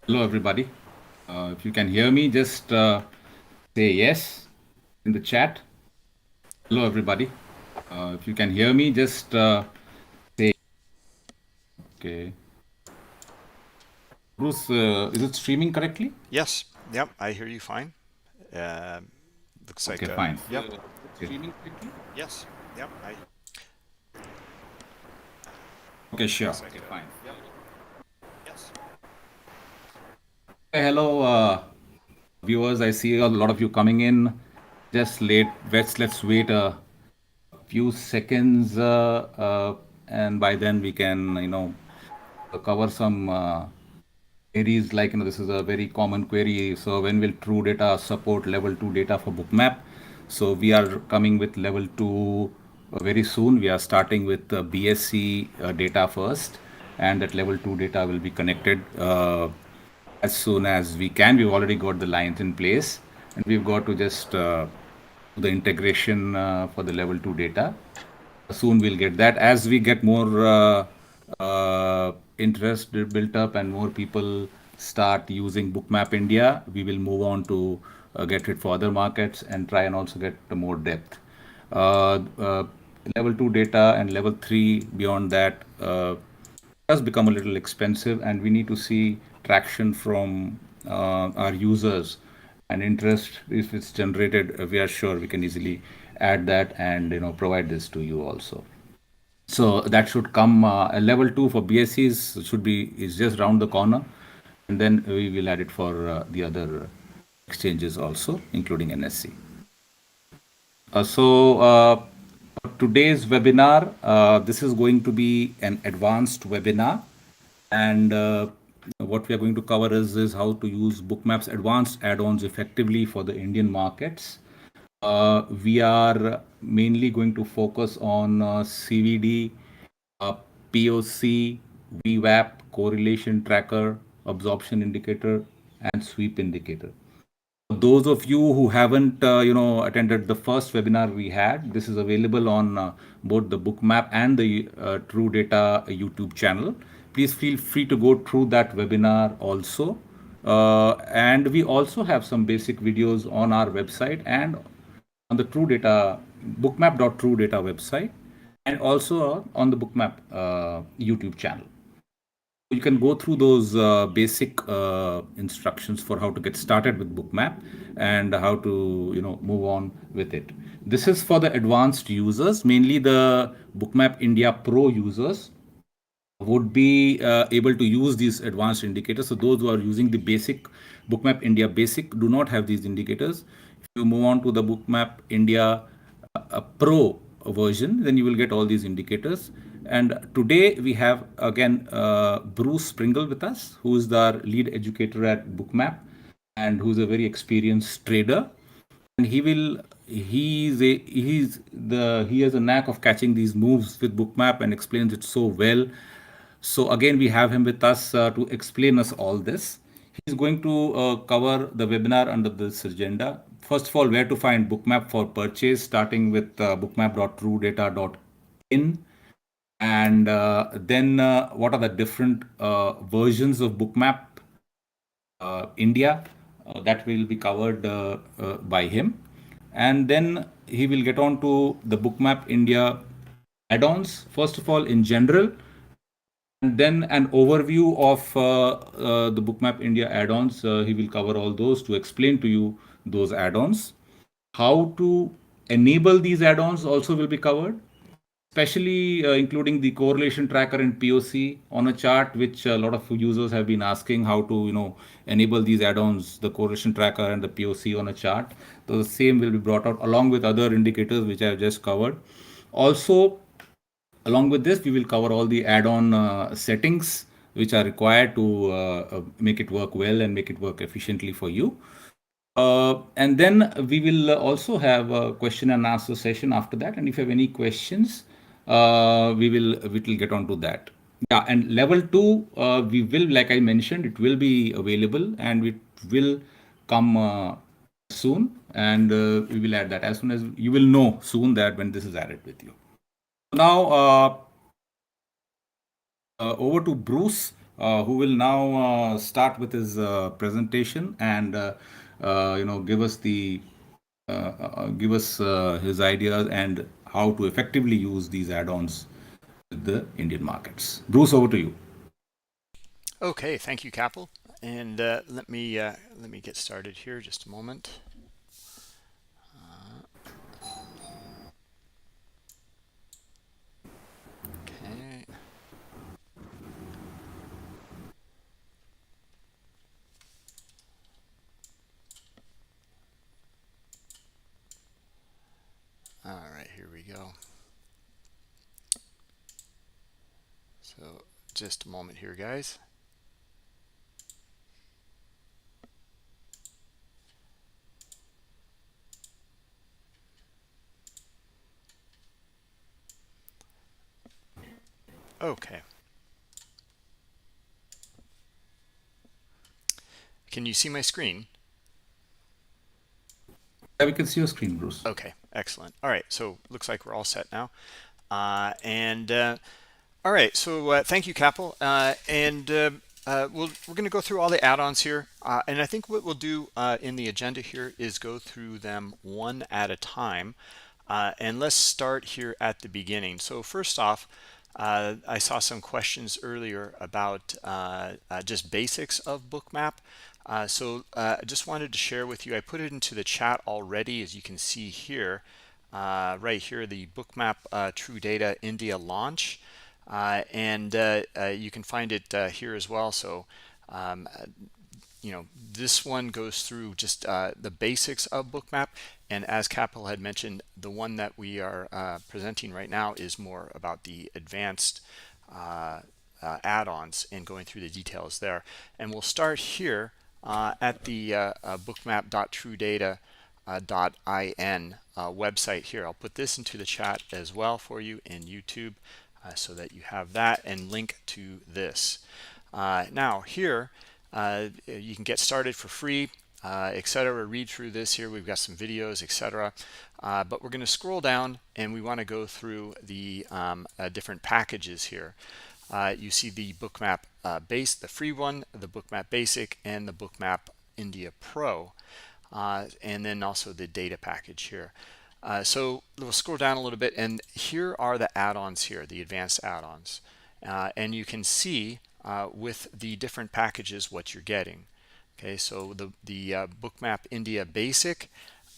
Hello, everybody. If you can hear me, just say yes in the chat. Hello, everybody. If you can hear me, just say okay. Bruce, is it streaming correctly? Yes. Yep. I hear you fine. Looks Okay, like fine. yep. Is it streaming correctly? Yes. Yep. I Okay, sure. looks like Okay, fine. yep. Yes. Hey, hello, viewers. I see a lot of you coming in. Just late. Let's wait a few seconds, and by then we can, cover some. Queries like this is a very common query. So when will TrueData support level 2 data for Bookmap? So we are coming with level 2 very soon. We are starting with BSC data first, and that level 2 data will be connected as soon as we can. We've already got the lines in place, and we've got to just do the integration for the level 2 data. Soon we'll get that. As we get more interest built up and more people start using Bookmap India, we will move on to get it for other markets and try and also get more depth. Uh, uh, Level 2 data and level 3 beyond that does become a little expensive, and we need to see traction from our users and interest. If it's generated, we are sure we can easily add that and provide this to you also. So that should come. A level 2 for BSCs should be is just round the corner, and then we will add it for the other exchanges also, including NSC. Today's webinar, this is going to be an advanced webinar, and what we are going to cover is how to use Bookmap's advanced add-ons effectively for the Indian markets. We are mainly going to focus on CVD, uh, POC, VWAP, correlation tracker, absorption indicator, and sweep indicator. Those of you who haven't attended the first webinar we had, this is available on both the Bookmap and the TrueData YouTube channel. Please feel free to go through that webinar also. And we also have some basic videos on our website and on the TrueData bookmap.truedata website, and also on the Bookmap YouTube channel. You can go through those basic instructions for how to get started with Bookmap and how to move on with it. This is for the advanced users, mainly the Bookmap India Pro users would be able to use these advanced indicators. So those who are using the basic Bookmap India basic do not have these indicators. If you move on to the Bookmap India Pro version, then you will get all these indicators. And today we have again Bruce Springle with us, who is the lead educator at Bookmap and who's a very experienced trader. And he has a knack of catching these moves with Bookmap and explains it so well. So again, we have him with us to explain us all this. He's going to cover the webinar under this agenda. First of all, where to find Bookmap for purchase, starting with bookmap.truedata.in, and then what are the different versions of Bookmap India that will be covered by him. And then he will get on to the Bookmap India add-ons, first of all, in general, and then an overview of the Bookmap India add-ons. He will cover all those to explain to you those add-ons. How to enable these add-ons also will be covered, especially including the correlation tracker and POC on a chart, which a lot of users have been asking how to enable these add-ons, the correlation tracker and the POC on a chart. So the same will be brought out along with other indicators which I have just covered. Also, along with this, we will cover all the add-on settings which are required to make it work well and make it work efficiently for you. And then we will also have a question and answer session after that. And if you have any questions, we will get on to that. Yeah, and level 2, we will, like I mentioned, it will be available and it will come soon, and we will add that as soon as you will know soon that when this is added with you. Now, over to Bruce. who will now start with his presentation and give us his ideas and how to effectively use these add-ons with the Indian markets. Bruce, over to you. Okay, thank you, Kapil. And let me get started here. Just a moment. Okay. All right, here we go. So just a moment here, guys. Okay. Can you see my screen? Yeah, we can see your screen, Bruce. Okay, excellent. All right, so looks like we're all set now. All right, so thank you, Kapil. We're going to go through all the add-ons here. And I think what we'll do in the agenda here is go through them one at a time. And let's start here at the beginning. So first off, I saw some questions earlier about just basics of Bookmap. I just wanted to share with you, I put it into the chat already, as you can see here, right here, the Bookmap TrueData India launch. You can find it here as well. So, this one goes through just the basics of Bookmap. And as Kapil had mentioned, the one that we are presenting right now is more about the advanced add-ons and going through the details there. And we'll start here at the bookmap.truedata.in website here. I'll put this into the chat as well for you in YouTube so that you have that and link to this. Now here, you can get started for free, etc. Read through this here. We've got some videos, etc. But we're going to scroll down and we want to go through the different packages here. You see the Bookmap Base, the free one, the Bookmap Basic, and the Bookmap India Pro, and then also the data package here. So we'll scroll down a little bit, and here are the add-ons here, the advanced add-ons. And you can see with the different packages what you're getting. Okay, so the Bookmap India Basic,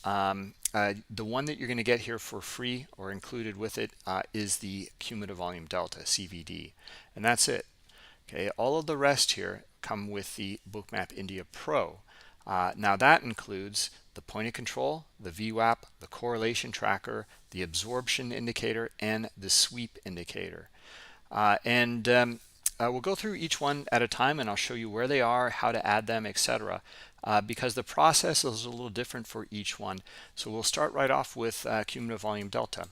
the one that you're going to get here for free or included with it is the Cumulative Volume Delta, CVD, and that's it. Okay, all of the rest here come with the Bookmap India Pro. Now that includes the point of control, the VWAP, the correlation tracker, the absorption indicator, and the sweep indicator. We'll go through each one at a time, and I'll show you where they are, how to add them, etc. Because the process is a little different for each one. So we'll start right off with Cumulative Volume Delta.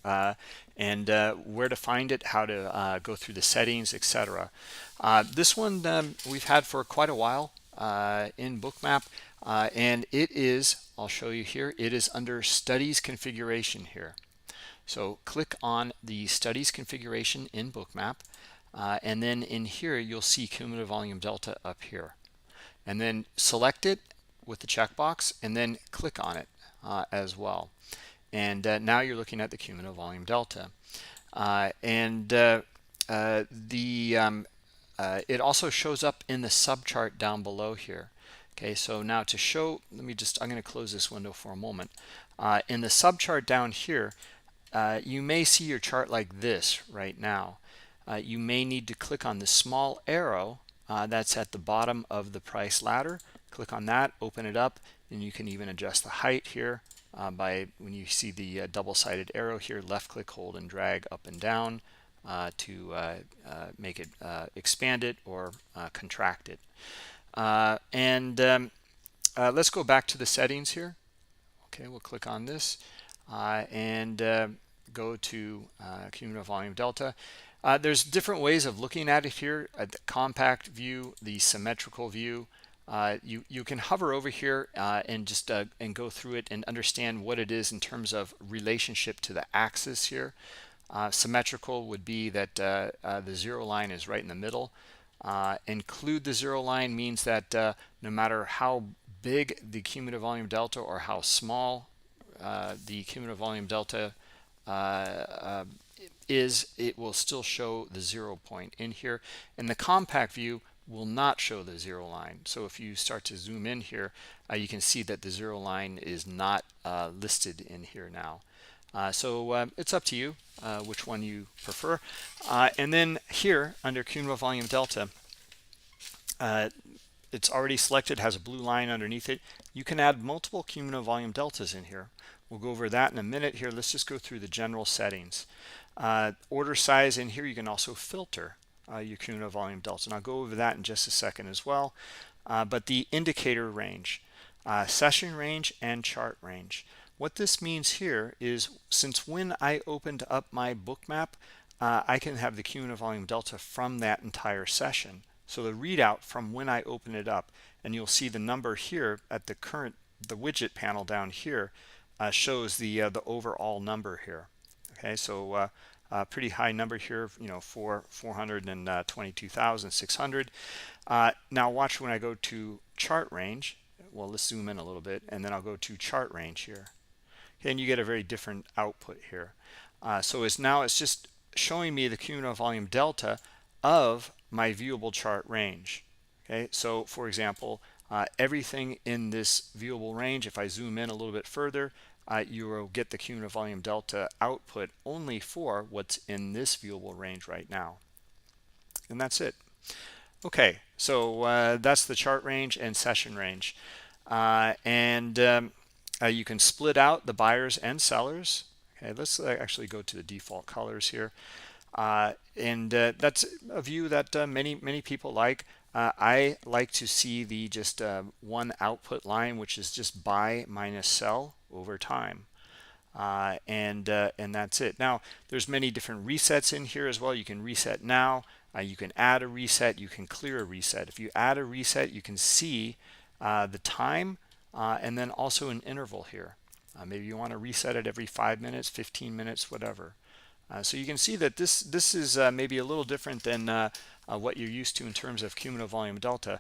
Where to find it, how to go through the settings, etc. This one we've had for quite a while in Bookmap, and it is, I'll show you here, it is under Studies Configuration here. So click on the Studies Configuration in Bookmap, and then in here you'll see Cumulative Volume Delta up here. And then select it with the checkbox and then click on it as well. And now you're looking at the Cumulative Volume Delta. It also shows up in the subchart down below here. Okay, so now to show, I'm going to close this window for a moment. In the subchart down here, you may see your chart like this right now. You may need to click on the small arrow that's at the bottom of the price ladder. Click on that, open it up, and you can even adjust the height here by when you see the double-sided arrow here, left click, hold, and drag up and down to make it expand it or contract it. Let's go back to the settings here. Okay, we'll click on this and go to Cumulative Volume Delta. There's different ways of looking at it here, the compact view, the symmetrical view. You can hover over here and just and go through it and understand what it is in terms of relationship to the axis here. Symmetrical would be that the zero line is right in the middle. Include the zero line means that no matter how big the cumulative volume delta or how small the cumulative volume delta it will still show the 0 point in here, and the compact view will not show the zero line. So if you start to zoom in here, you can see that the zero line is not listed in here now. So it's up to you which one you prefer. And then here under cumulative volume delta, it's already selected, has a blue line underneath it. You can add multiple cumulative volume deltas in here. We'll go over that in a minute here. Let's just go through the general settings. Order size in here, you can also filter your cumulative volume delta, and I'll go over that in just a second as well. But the indicator range, session range, and chart range. What this means here is, since when I opened up my Bookmap, I can have the cumulative volume delta from that entire session. So the readout from when I open it up, and you'll see the number here at the widget panel down here shows the overall number here. Okay, so pretty high number here, for 422,600. Now watch when I go to chart range. Well, let's zoom in a little bit, and then I'll go to chart range here. Okay, and you get a very different output here. So it's just showing me the cumulative volume delta of my viewable chart range. Okay, so for example, everything in this viewable range, if I zoom in a little bit further, you will get the cumulative volume delta output only for what's in this viewable range right now. And that's it. Okay, so that's the chart range and session range. You can split out the buyers and sellers. Okay, let's actually go to the default colors here. That's a view that many people like. I like to see the just one output line, which is just buy minus sell over time. And that's it. Now, there's many different resets in here as well. You can reset now. You can add a reset. You can clear a reset. If you add a reset, you can see the time and then also an interval here. Maybe you want to reset it every 5 minutes, 15 minutes, whatever. So you can see that this is maybe a little different than what you're used to in terms of cumulative volume delta.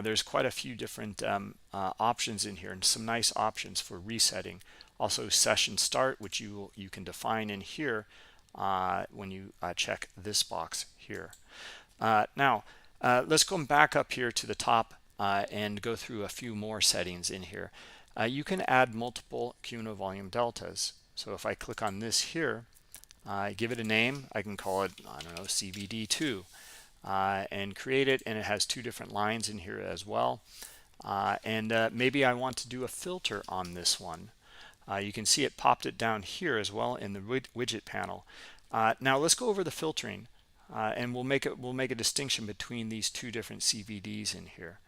There's quite a few different options in here, and some nice options for resetting. Also session start, which you can define in here when you check this box here. Now let's go back up here to the top and go through a few more settings in here. You can add multiple cumulative volume deltas. So if I click on this here, I give it a name. I can call it, I don't know, CVD2, and create it, and it has two different lines in here as well. Maybe I want to do a filter on this one. You can see it popped it down here as well in the widget panel. Now let's go over the filtering, and we'll make a distinction between these two different CVDs in here.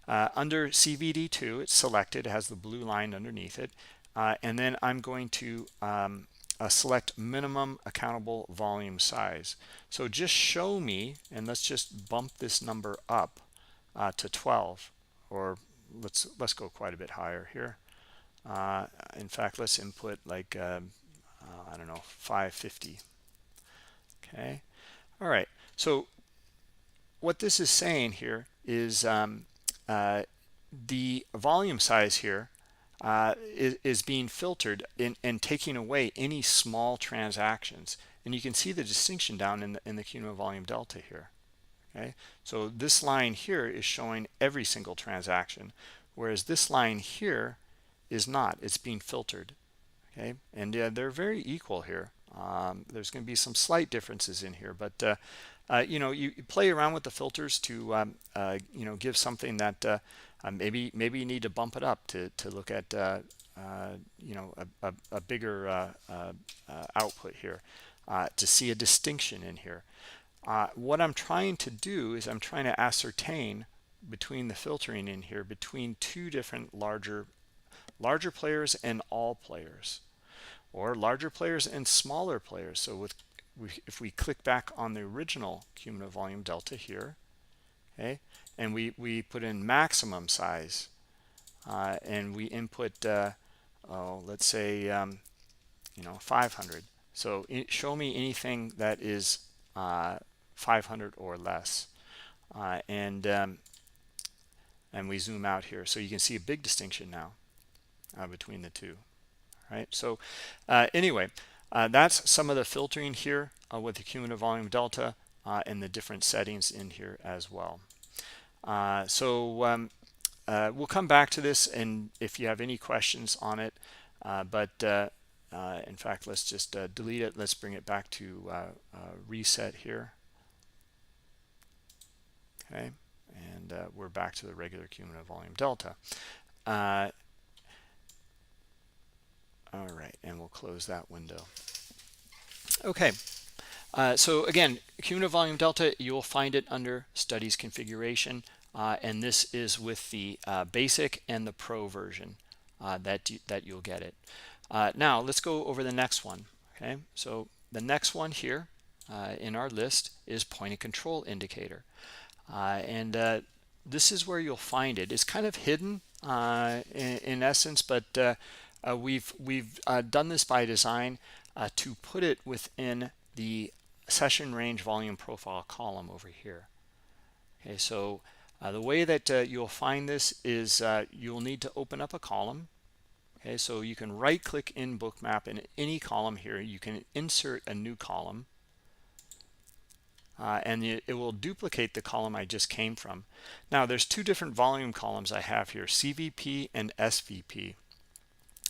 Under CVD2, it's selected, it has the blue line underneath it, and then I'm going to select minimum accountable volume size. So just show me, and let's just bump this number up to 12, or let's go quite a bit higher here. In fact, let's input like I don't know, 550. Okay, all right. So what this is saying here is the volume size here is being filtered and taking away any small transactions, and you can see the distinction down in the cumulative volume delta here. Okay, so this line here is showing every single transaction, whereas this line here is not. It's being filtered. Okay, and they're very equal here. There's going to be some slight differences in here, but you play around with the filters to give something that maybe you need to bump it up to look at a bigger output here, to see a distinction in here. What I'm trying to do is I'm trying to ascertain between the filtering in here between two different larger players and all players, or larger players and smaller players. So if we click back on the original cumulative volume delta here, okay, and we put in maximum size, and we input let's say 500. So show me anything that is 500 or less. and we zoom out here, so you can see a big distinction now between the two. Right. So anyway, that's some of the filtering here with the cumulative volume delta and the different settings in here as well. We'll come back to this, and if you have any questions on it, in fact, let's just delete it. Let's bring it back to reset here. Okay, and we're back to the regular cumulative volume delta. All right, and we'll close that window. Okay, so again, cumulative volume delta, you'll find it under studies configuration, and this is with the basic and the pro version that you'll get it. Now let's go over the next one. Okay, so the next one here in our list is point of control indicator, and this is where you'll find it. It's kind of hidden in essence, but we've done this by design to put it within the session range volume profile column over here. Okay, so the way that you'll find this is you'll need to open up a column. Okay, so you can right click in Bookmap, in any column here you can insert a new column, and it will duplicate the column I just came from. Now there's two different volume columns I have here, CVP and SVP.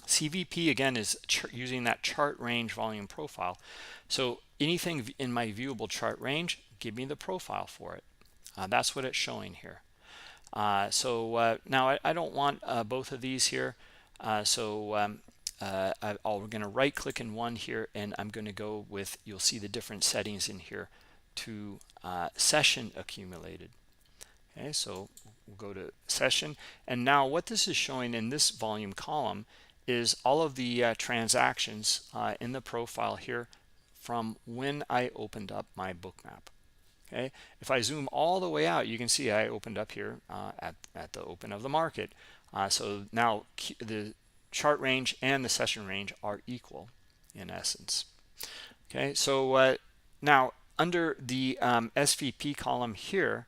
CVP again is using that chart range volume profile. So anything in my viewable chart range, give me the profile for it. That's what it's showing here. Now I don't want both of these here. We're going to right click in one here, and I'm going to go with, you'll see the different settings in here, to session accumulated. Okay, so we'll go to session, and now what this is showing in this volume column is all of the transactions in the profile here from when I opened up my Bookmap. Okay, if I zoom all the way out, you can see I opened up here at the open of the market. So now the chart range and the session range are equal in essence. Okay, so now under the SVP column here,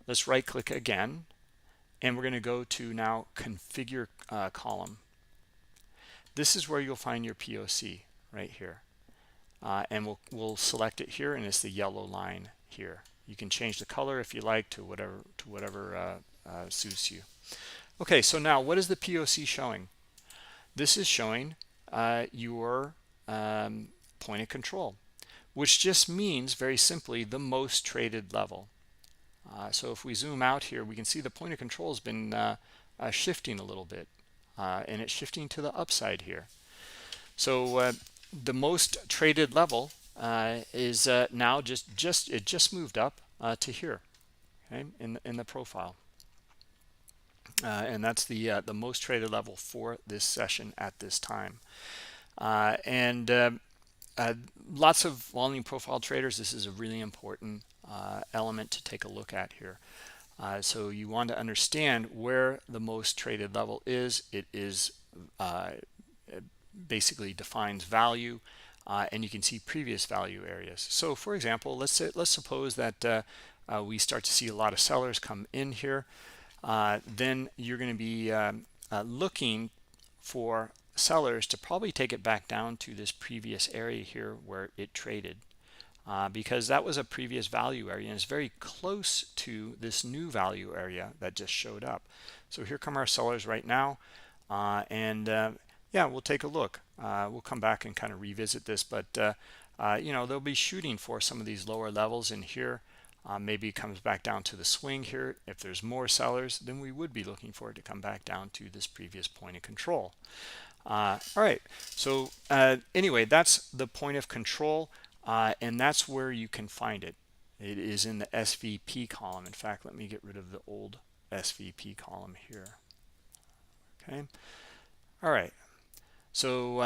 let's right click again, and we're going to go to now configure column. This is where you'll find your POC right here, and we'll select it here, and it's the yellow line here. You can change the color if you like to whatever suits you. Okay, so now what is the POC showing? This is showing your point of control, which just means very simply the most traded level. So if we zoom out here, we can see the point of control has been shifting a little bit, and it's shifting to the upside here. So the most traded level is now just moved up to here, okay, in the profile, and that's the most traded level for this session at this time. Lots of volume profile traders, this is a really important element to take a look at here. So you want to understand where the most traded level is. It is basically defines value, and you can see previous value areas. So for example, let's suppose that we start to see a lot of sellers come in here. Then you're going to be looking for sellers to probably take it back down to this previous area here where it traded, because that was a previous value area, and it's very close to this new value area that just showed up. So here come our sellers right now, yeah, we'll take a look. We'll come back and kind of revisit this, but they'll be shooting for some of these lower levels in here. Maybe it comes back down to the swing here. If there's more sellers, then we would be looking for it to come back down to this previous point of control. All right, so anyway, that's the point of control, and that's where you can find it. It is in the SVP column. In fact, let me get rid of the old SVP column here. Okay, all right, so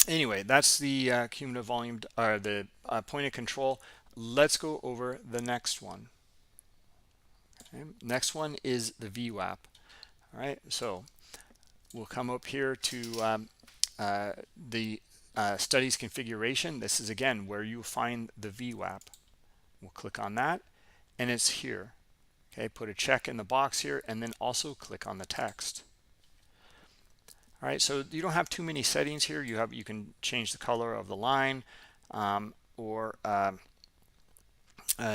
anyway, that's the cumulative volume, or the point of control. Let's go over the next one. Okay. Next one is the VWAP. All right, so we'll come up here to the studies configuration. This is again where you find the VWAP. We'll click on that, and it's here. Okay, put a check in the box here, and then also click on the text. All right, so you don't have too many settings here. You can change the color of the line, or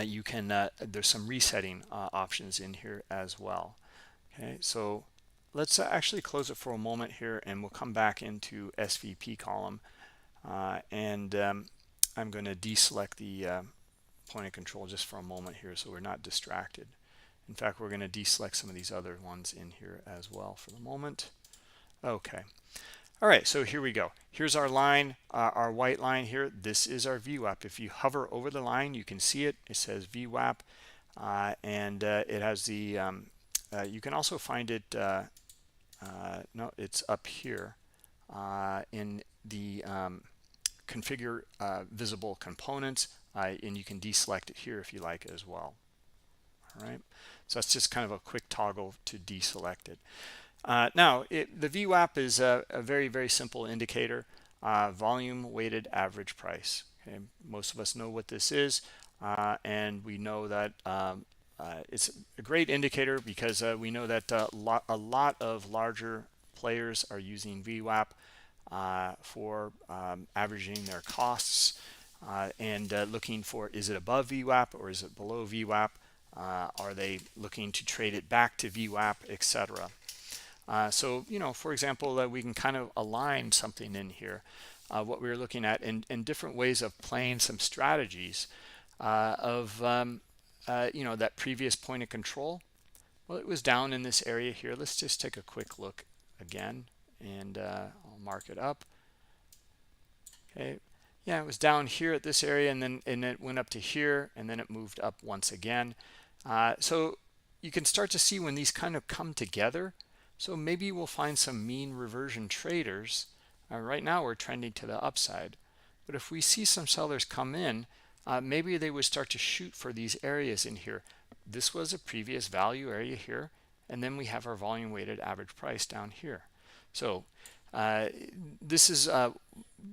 you can there's some resetting options in here as well. Okay, so let's actually close it for a moment here, and we'll come back into SVP column, and I'm going to deselect the point of control just for a moment here so we're not distracted. In fact, we're going to deselect some of these other ones in here as well for the moment. Okay. All right, so here we go. Here's our line, our white line here. This is our VWAP. If you hover over the line, you can see it. It says VWAP, and it has the, you can also find it, no, it's up here in the configure visible components, and you can deselect it here if you like as well. All right, so that's just kind of a quick toggle to deselect it. Now, the VWAP is a very, very simple indicator, volume weighted average price. Okay? Most of us know what this is, and we know that it's a great indicator because we know that a lot of larger players are using VWAP for averaging their costs and looking for, is it above VWAP or is it below VWAP? Are they looking to trade it back to VWAP, etc.? So, you know, for example, we can kind of align something in here, what we were looking at, and different ways of playing some strategies of, you know, that previous point of control. Well, it was down in this area here. Let's just take a quick look again, and I'll mark it up. Okay, yeah, it was down here at this area, and then it went up to here, and then it moved up once again. So you can start to see when these kind of come together. So maybe we'll find some mean reversion traders. Right now we're trending to the upside, but if we see some sellers come in, maybe they would start to shoot for these areas in here. This was a previous value area here, and then we have our volume weighted average price down here. So this is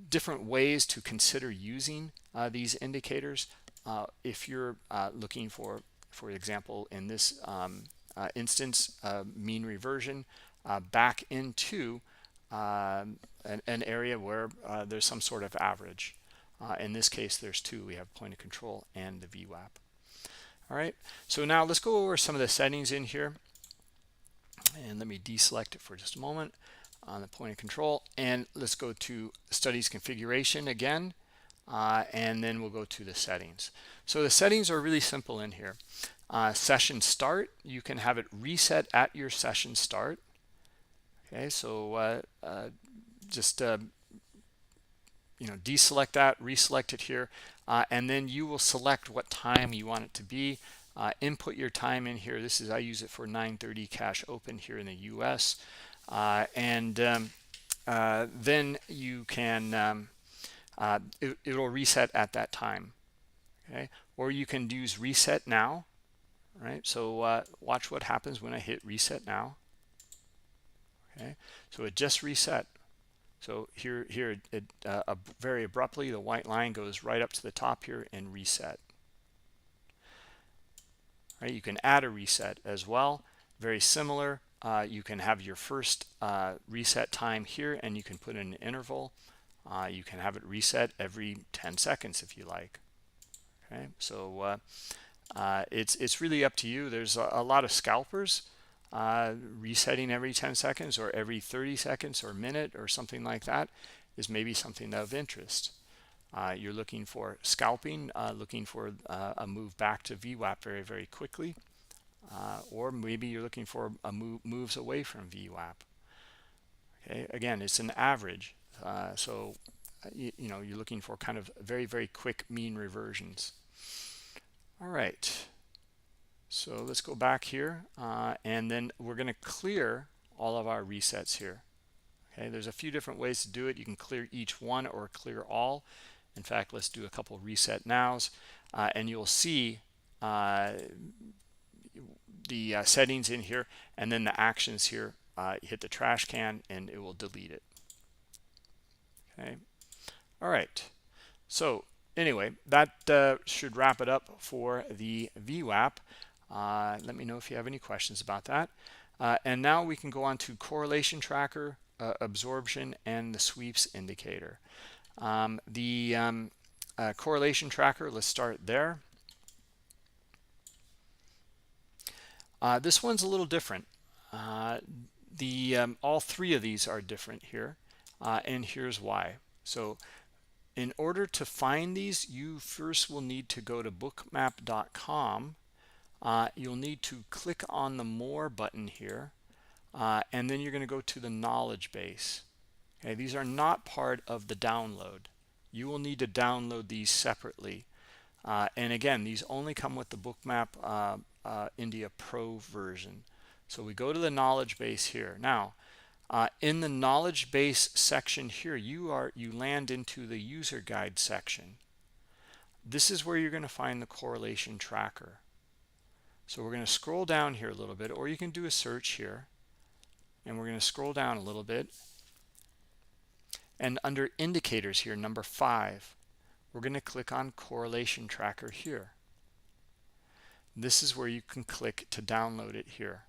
different ways to consider using these indicators. If you're looking for example, in this instance, mean reversion back into an area where there's some sort of average. In this case, there's two. We have point of control and the VWAP. All right, so now let's go over some of the settings in here. And let me deselect it for just a moment on the point of control. And let's go to studies configuration again. And then we'll go to the settings. So the settings are really simple in here. Session start, you can have it reset at your session start. Okay, so just you know, deselect that, reselect it here, and then you will select what time you want it to be. Input your time in here. This is, I use it for 9:30 cash open here in the US, and then you can it'll reset at that time. Okay, or you can use reset now. Right, so watch what happens when I hit reset now. Okay, so it just reset. So here it very abruptly, the white line goes right up to the top here and reset. Right, you can add a reset as well. Very similar. You can have your first reset time here, and you can put in an interval. You can have it reset every 10 seconds if you like. Okay, so it's really up to you. There's a lot of scalpers resetting every 10 seconds or every 30 seconds or minute or something like that is maybe something of interest. You're looking for scalping, looking for a move back to VWAP very, very quickly, or maybe you're looking for a moves away from VWAP. Okay, again, it's an average, so you know, you're looking for kind of very, very quick mean reversions. All right, so let's go back here, and then we're going to clear all of our resets here. Okay, there's a few different ways to do it. You can clear each one or clear all. In fact, let's do a couple reset nows, and you'll see the settings in here, and then the actions here. Hit the trash can, and it will delete it. Okay, all right. So anyway, that should wrap it up for the VWAP. Let me know if you have any questions about that. And now we can go on to correlation tracker, absorption, and the sweeps indicator. The correlation tracker, let's start there. This one's a little different. All three of these are different here, and here's why. So in order to find these, you first will need to go to bookmap.com. You'll need to click on the More button here, and then you're going to go to the knowledge base. Okay, these are not part of the download. You will need to download these separately. And again, these only come with the Bookmap India Pro version. So we go to the knowledge base here. Now, in the knowledge base section here, you land into the user guide section. This is where you're going to find the correlation tracker. So we're going to scroll down here a little bit, or you can do a search here, and we're going to scroll down a little bit. And under indicators here, number 5, we're going to click on correlation tracker here. This is where you can click to download it here.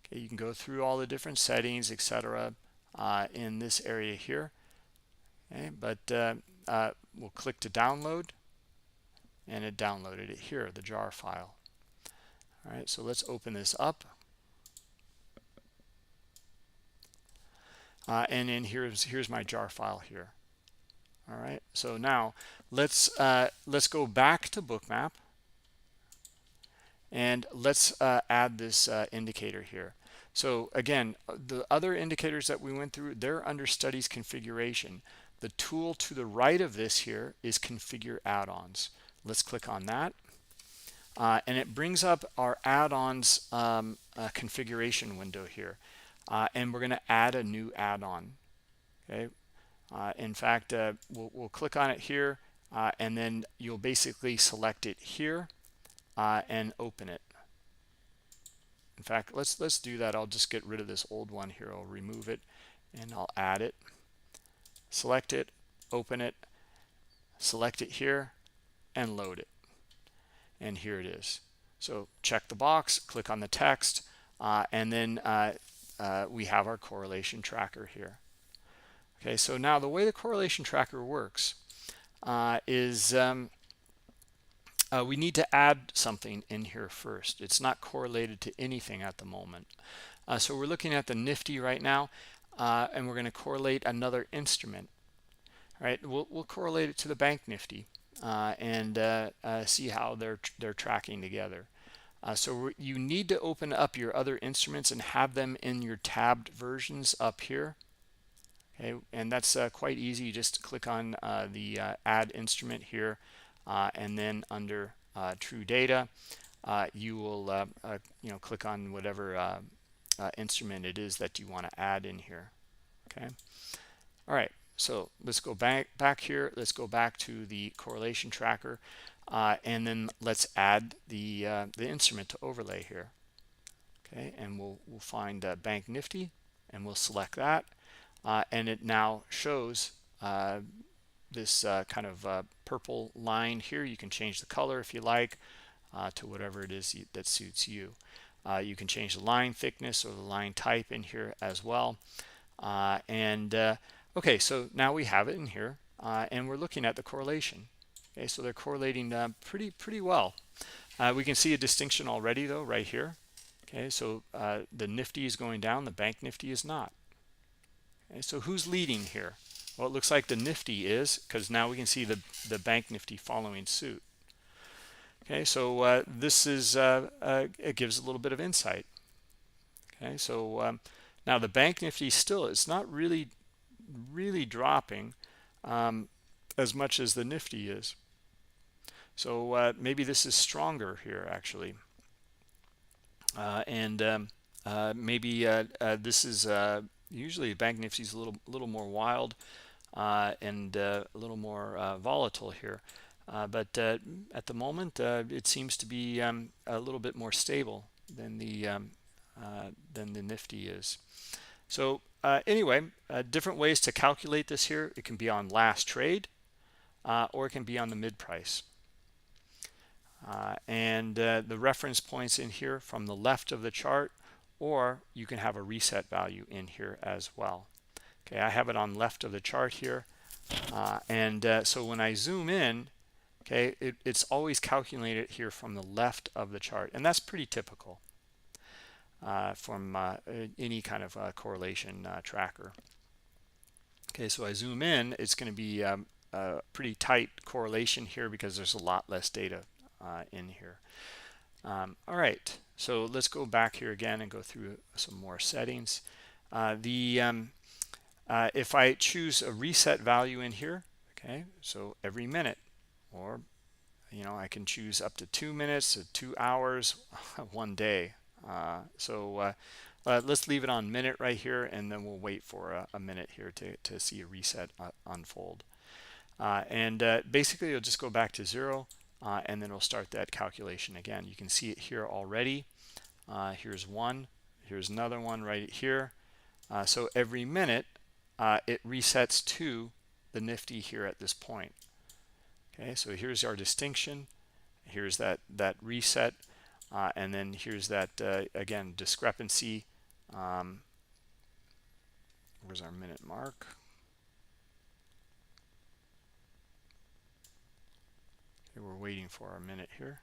Okay, you can go through all the different settings, etc. In this area here. Okay, but we'll click to download, and it downloaded it here, the jar file. All right, so let's open this up. And then here's my jar file here. All right, so now let's go back to Bookmap, and let's add this indicator here. So again, the other indicators that we went through, they're under Studies Configuration. The tool to the right of this here is Configure Add-ons. Let's click on that. And it brings up our add-ons configuration window here. And we're going to add a new add-on. Okay. In fact, we'll click on it here, and then you'll basically select it here and open it. In fact, let's do that. I'll just get rid of this old one here. I'll remove it, and I'll add it. Select it, open it, select it here, and load it. And here it is. So check the box, click on the text, and then we have our correlation tracker here. Okay, so now the way the correlation tracker works is we need to add something in here first. It's not correlated to anything at the moment. So we're looking at the Nifty right now, and we're going to correlate another instrument. All right, we'll correlate it to the Bank Nifty and see how they're tracking together. So you need to open up your other instruments and have them in your tabbed versions up here. Okay, and that's quite easy. You just click on the add instrument here, and then under TrueData, you will click on whatever instrument it is that you want to add in here. Okay. All right. So let's go back here. Let's go back to the correlation tracker, and then let's add the instrument to overlay here. Okay, and we'll find Bank Nifty, and we'll select that. And it now shows this kind of purple line here. You can change the color if you like to whatever it is that suits you. You can change the line thickness or the line type in here as well. Okay, so now we have it in here, and we're looking at the correlation. Okay, so they're correlating pretty well. We can see a distinction already though right here. Okay, so the Nifty is going down, the Bank Nifty is not. Okay, so who's leading here? Well, it looks like the Nifty is, because now we can see the Bank Nifty following suit. Okay, so this is it gives a little bit of insight. Okay, so now the Bank Nifty still, it's not really dropping as much as the Nifty is. So maybe this is stronger here actually, maybe this is usually Bank Nifty is a little more wild and a little more volatile here, but at the moment it seems to be a little bit more stable than the Nifty is. So anyway, different ways to calculate this here. It can be on last trade. or it can be on the mid price. And the reference points in here from the left of the chart, or you can have a reset value in here as well. Okay, I have it on left of the chart here. So when I zoom in, okay, it's always calculated here from the left of the chart, and that's pretty typical from any kind of correlation tracker. Okay, so I zoom in, it's going to be a pretty tight correlation here because there's a lot less data in here. All right, so let's go back here again and go through some more settings. If I choose a reset value in here, okay, so every minute, or I can choose up to 2 minutes to 2 hours, 1 day. Let's leave it on minute right here, and then we'll wait for a minute here to see a reset unfold. Basically, you'll just go back to 0, and then we'll start that calculation again. You can see it here already. Here's one. Here's another one right here. So every minute, it resets to the Nifty here at this point. Okay, so here's our distinction. Here's that reset, and then here's that again discrepancy. Where's our minute mark? Okay, we're waiting for our minute here.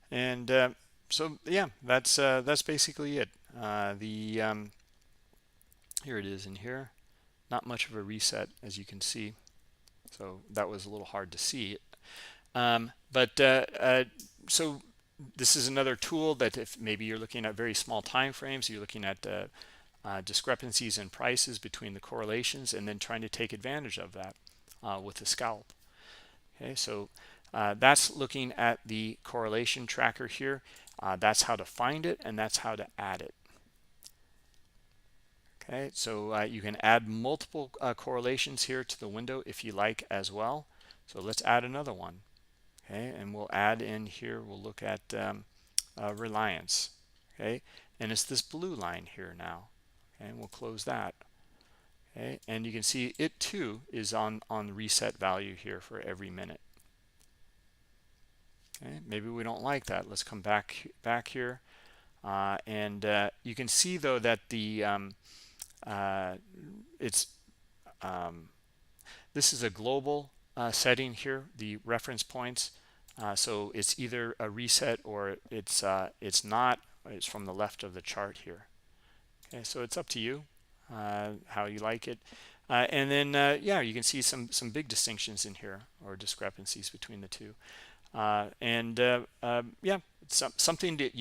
And so yeah, that's basically it. Here it is in here. Not much of a reset, as you can see. So that was a little hard to see. So this is another tool that if maybe you're looking at very small time frames, you're looking at discrepancies in prices between the correlations, and then trying to take advantage of that with a scalp. Okay, so that's looking at the correlation tracker here. That's how to find it, and that's how to add it. Okay, so you can add multiple correlations here to the window if you like as well. So let's add another one. Okay, and we'll add in here, we'll look at Reliance. Okay, and it's this blue line here now. Okay, and we'll close that. Okay, and you can see it too is on the reset value here for every minute. Okay, maybe we don't like that. Let's come back here, and you can see though that the this is a global setting here, the reference points. So it's either a reset or it's not. It's from the left of the chart here. Okay, so it's up to you how you like it. And then yeah, you can see some big distinctions in here, or discrepancies between the two. Yeah, it's something that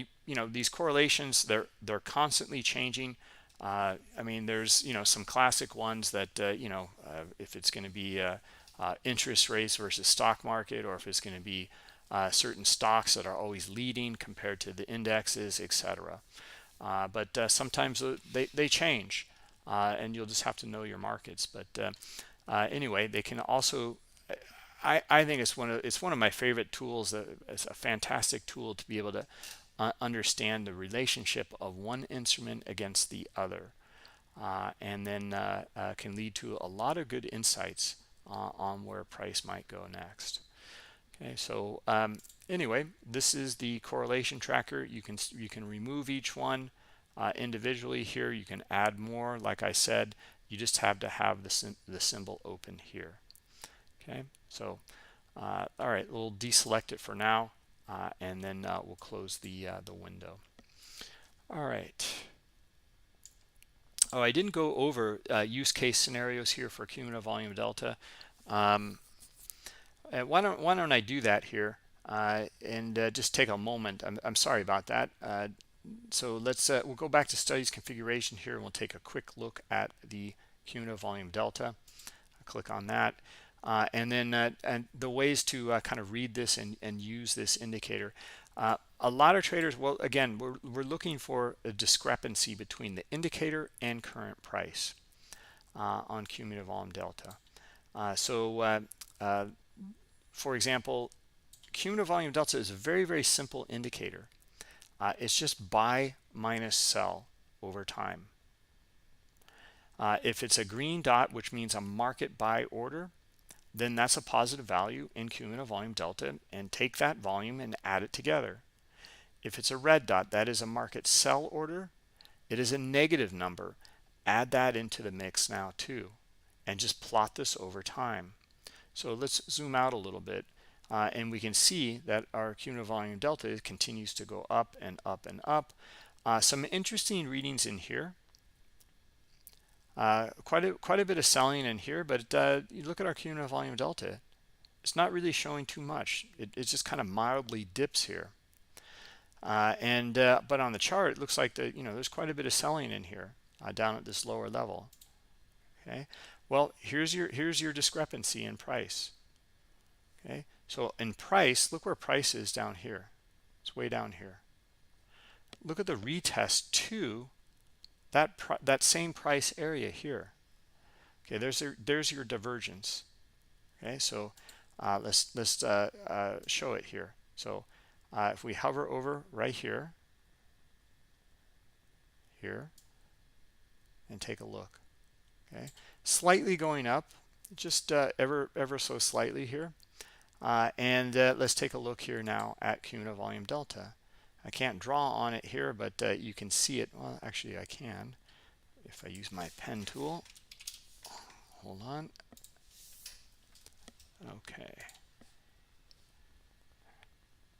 these correlations, they're constantly changing. I mean, there's some classic ones that if it's going to be interest rates versus stock market, or if it's going to be certain stocks that are always leading compared to the indexes, etc. But sometimes they change, and you'll just have to know your markets. But anyway, they can also. I think it's one of my favorite tools. It's a fantastic tool to be able to understand the relationship of one instrument against the other, and then can lead to a lot of good insights on where price might go next. Okay, so anyway, this is the correlation tracker. You can remove each one individually here. You can add more. Like I said, you just have to have the symbol open here. Okay, so all right, we'll deselect it for now, and then we'll close the window. All right. Oh, I didn't go over use case scenarios here for cumulative volume delta. Why don't I do that here and just take a moment. I'm sorry about that. So let's we'll go back to studies configuration here, and we'll take a quick look at the cumulative volume delta. I'll click on that. And then and the ways to kind of read this and use this indicator. A lot of traders, well, again, we're looking for a discrepancy between the indicator and current price on cumulative volume delta. For example, cumulative volume delta is a very, very simple indicator. It's just buy minus sell over time. If it's a green dot, which means a market buy order, then that's a positive value in cumulative volume delta, and take that volume and add it together. If it's a red dot, that is a market sell order. It is a negative number. Add that into the mix now too, and just plot this over time. So let's zoom out a little bit, and we can see that our cumulative volume delta continues to go up and up and up. Some interesting readings in here. Quite a bit of selling in here, but you look at our cumulative volume delta, it's not really showing too much. It just kind of mildly dips here. But on the chart, it looks like there's quite a bit of selling in here down at this lower level. Okay, well, here's your discrepancy in price. Okay, so in price, look where price is down here. It's way down here. Look at the retest to that same price area here. Okay, there's your divergence. Okay, so let's show it here. So if we hover over right here, and take a look. Okay, slightly going up, just ever so slightly here. Let's take a look here now at cumulative volume delta. I can't draw on it here, but you can see it. Well, actually I can if I use my pen tool. Hold on. Okay.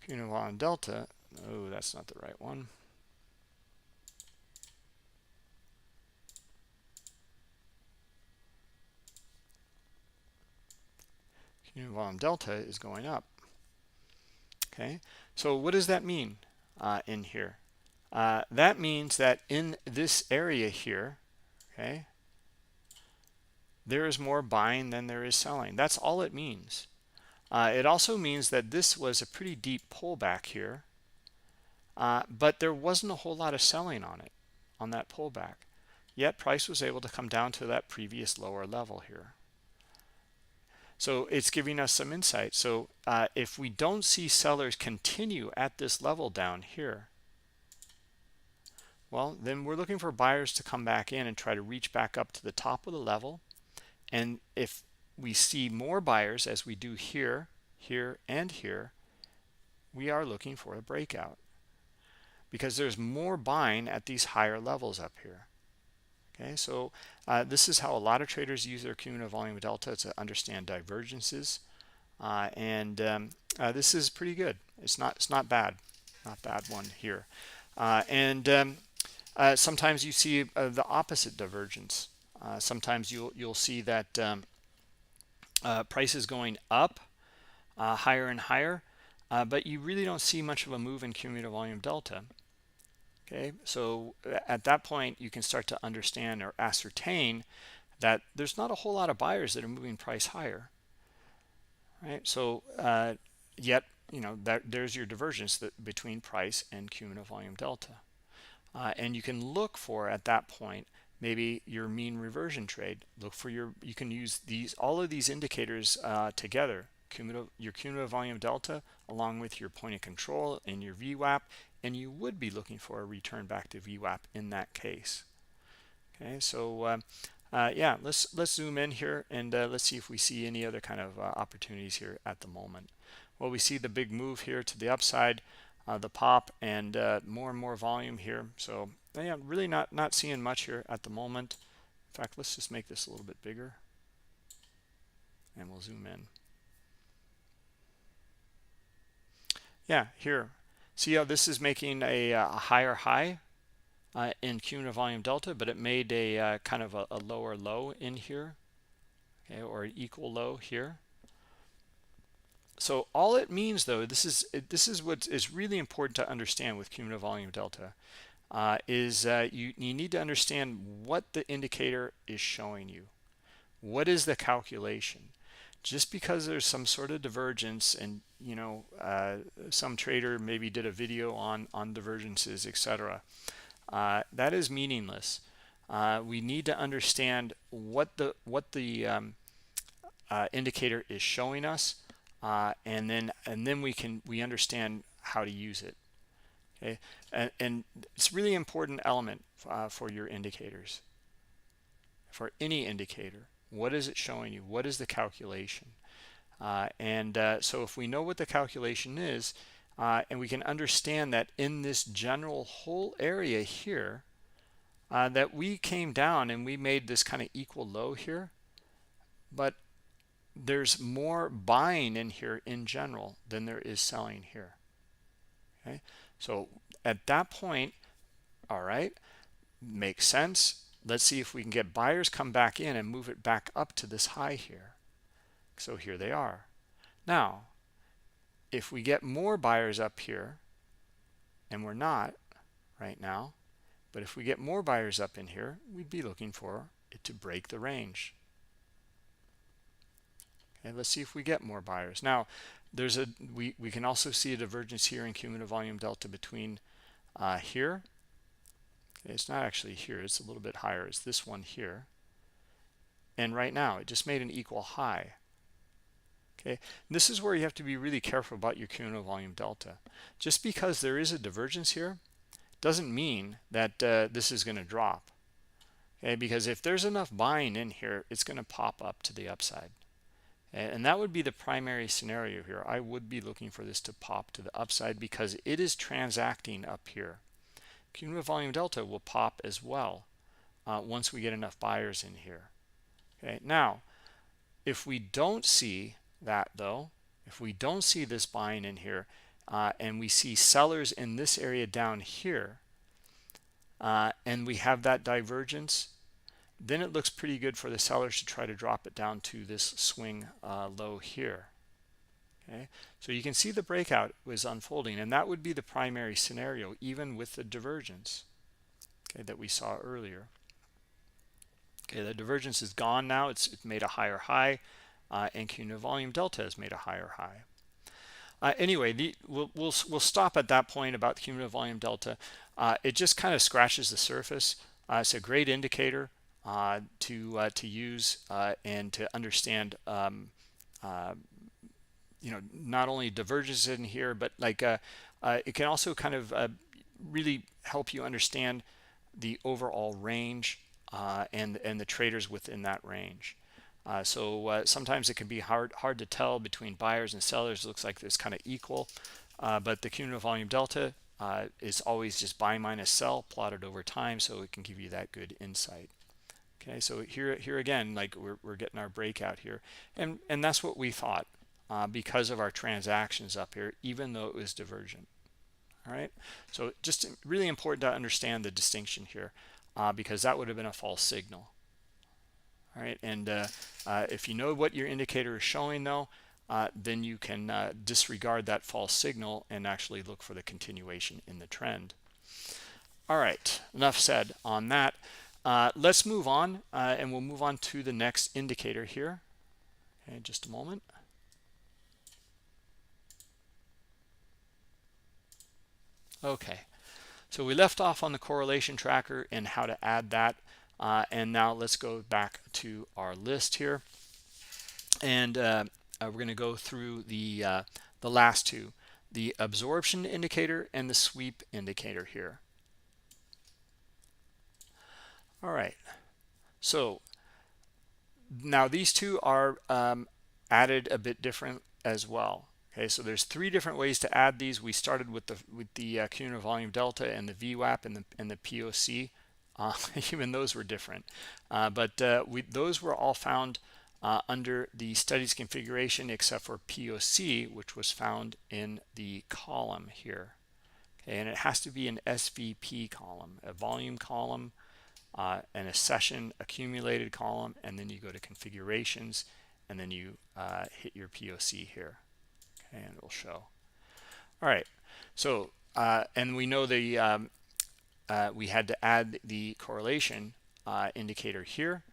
Cumulative volume delta. Oh, that's not the right one. Cumulative volume delta is going up. Okay, so what does that mean in here? That means that in this area here, okay, there is more buying than there is selling. That's all it means. It also means that this was a pretty deep pullback here, but there wasn't a whole lot of selling on it, on that pullback. Yet price was able to come down to that previous lower level here. So it's giving us some insight. So if we don't see sellers continue at this level down here, well, then we're looking for buyers to come back in and try to reach back up to the top of the level. And if we see more buyers, as we do here, here, and here, we are looking for a breakout because there's more buying at these higher levels up here. Okay, so this is how a lot of traders use their cumulative volume delta to understand divergences, this is pretty good. It's not bad, one here. Sometimes you see the opposite divergence. Sometimes you'll see that price is going up higher and higher, but you really don't see much of a move in cumulative volume delta. Okay, so at that point you can start to understand or ascertain that there's not a whole lot of buyers that are moving price higher, right? So yet there's your divergence between price and cumulative volume delta, and you can look for at that point maybe your mean reversion trade. Look for you can use all of these indicators together, your cumulative volume delta along with your point of control and your VWAP, and you would be looking for a return back to VWAP in that case. Okay, so yeah, let's zoom in here and let's see if we see any other kind of opportunities here at the moment. Well, we see the big move here to the upside, the pop, and more volume here. So yeah, really not seeing much here at the moment. In fact, let's just make this a little bit bigger and we'll zoom in. Yeah, here, see how this is making a higher high in cumulative volume delta, but it made a kind of a lower low in here, okay, or an equal low here. So all it means, though, this is what is really important to understand with cumulative volume delta, is you need to understand what the indicator is showing you. What is the calculation? just because there's some sort of divergence, and some trader maybe did a video on divergences, etc., that is meaningless. We need to understand what the indicator is showing us, and then we understand how to use it. Okay, and it's a really important element for your indicators. For any indicator, what is it showing you? What is the calculation? So if we know what the calculation is, and we can understand that in this general whole area here, that we came down and we made this kind of equal low here, but there's more buying in here in general than there is selling here. Okay, so at that point, all right, makes sense. Let's see if we can get buyers come back in and move it back up to this high here. So here they are. Now, if we get more buyers up here, and we're not right now, but if we get more buyers up in here, we'd be looking for it to break the range. Okay, let's see if we get more buyers. Now, we can also see a divergence here in cumulative volume delta between here. Okay, it's not actually here, it's a little bit higher. It's this one here. And right now, it just made an equal high. Okay, this is where you have to be really careful about your cumulative volume delta. Just because there is a divergence here doesn't mean that this is going to drop. Okay, because if there's enough buying in here, it's going to pop up to the upside. And that would be the primary scenario here. I would be looking for this to pop to the upside because it is transacting up here. Cumulative volume delta will pop as well once we get enough buyers in here. Okay, now if we don't see that though, if we don't see this buying in here, and we see sellers in this area down here, and we have that divergence, then it looks pretty good for the sellers to try to drop it down to this swing low here. Okay, so you can see the breakout was unfolding, and that would be the primary scenario even with the divergence, okay, that we saw earlier. Okay, the divergence is gone now. It's made a higher high, and cumulative volume delta has made a higher high. Anyway, we'll stop at that point about cumulative volume delta. It just kind of scratches the surface. It's a great indicator to use and to understand. Not only divergences in here, but like it can also kind of really help you understand the overall range and the traders within that range. So sometimes it can be hard to tell between buyers and sellers. It looks like it's kind of equal, but the cumulative volume delta is always just buy minus sell plotted over time, so it can give you that good insight. Okay, so here again, like we're getting our breakout here, and that's what we thought because of our transactions up here, even though it was divergent. All right, so just really important to understand the distinction here because that would have been a false signal. All right, and if you know what your indicator is showing though, then you can disregard that false signal and actually look for the continuation in the trend. All right, enough said on that. Let's move on, and we'll move on to the next indicator here. Okay, just a moment. Okay, so we left off on the correlation tracker and how to add that, and now let's go back to our list here, and we're going to go through the last two, the absorption indicator and the sweep indicator here. All right, so now these two are added a bit different as well. Okay, so there's three different ways to add these. We started with the cumulative volume delta and the VWAP and the POC. Even those were different, but those were all found under the studies configuration, except for POC, which was found in the column here. Okay, and it has to be an SVP column, a volume column, and a session accumulated column, and then you go to configurations, and then you hit your POC here. Okay, and it will show. All right, so and we know we had to add the correlation indicator here,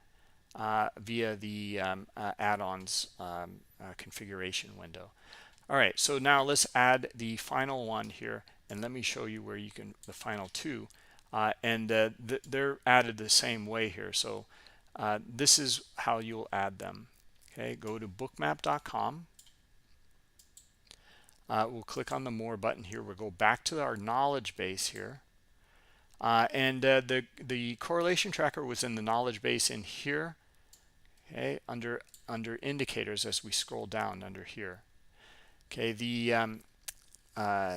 via the add-ons configuration window. All right, so now let's add the final one here, and let me show you where you can, the final two, they're added the same way here. So this is how you'll add them. Okay, go to bookmap.com. We'll click on the More button here. We'll go back to our knowledge base here. The correlation tracker was in the knowledge base in here. Okay, under indicators as we scroll down under here. Okay, the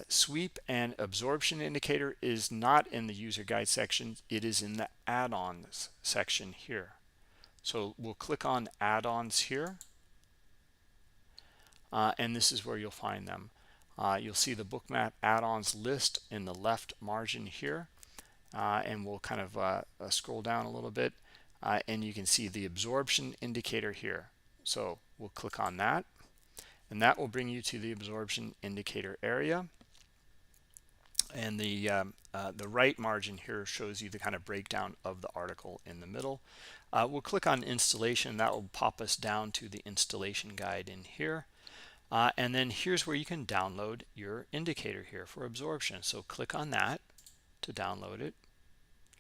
sweep and absorption indicator is not in the user guide section. It is in the add-ons section here. So we'll click on add-ons here. And this is where you'll find them. You'll see the Bookmap add-ons list in the left margin here. And we'll kind of scroll down a little bit. And you can see the absorption indicator here. So we'll click on that. And that will bring you to the absorption indicator area. And the right margin here shows you the kind of breakdown of the article in the middle. We'll click on installation. That will pop us down to the installation guide in here. And then here's where you can download your indicator here for absorption. So click on that to download it.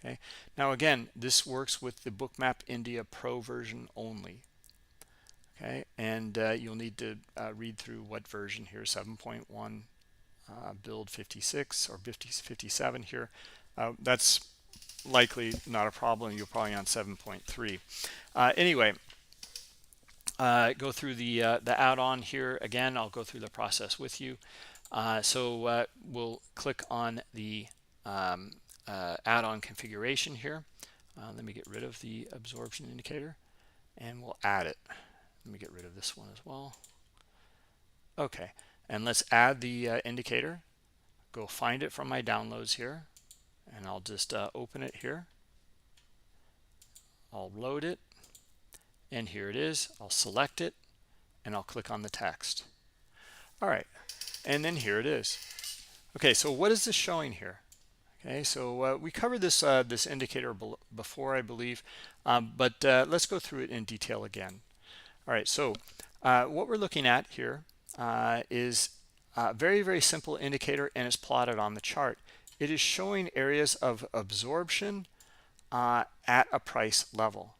Okay. Now again, this works with the Bookmap India Pro version only. Okay, and you'll need to read through what version here, 7.1 build 56 or 57 here. That's likely not a problem. You're probably on 7.3. Anyway, go through the add-on here. Again, I'll go through the process with you. So we'll click on the add-on configuration here. Let me get rid of the absorption indicator, and we'll add it. Let me get rid of this one as well. Okay, and let's add the indicator. Go find it from my downloads here, and I'll just open it here. I'll load it, and here it is. I'll select it, and I'll click on the text. All right, and then here it is. Okay, so what is this showing here? Okay, so we covered this this indicator before, I believe, but let's go through it in detail again. All right, so what we're looking at here is a very, very simple indicator, and it's plotted on the chart. It is showing areas of absorption at a price level.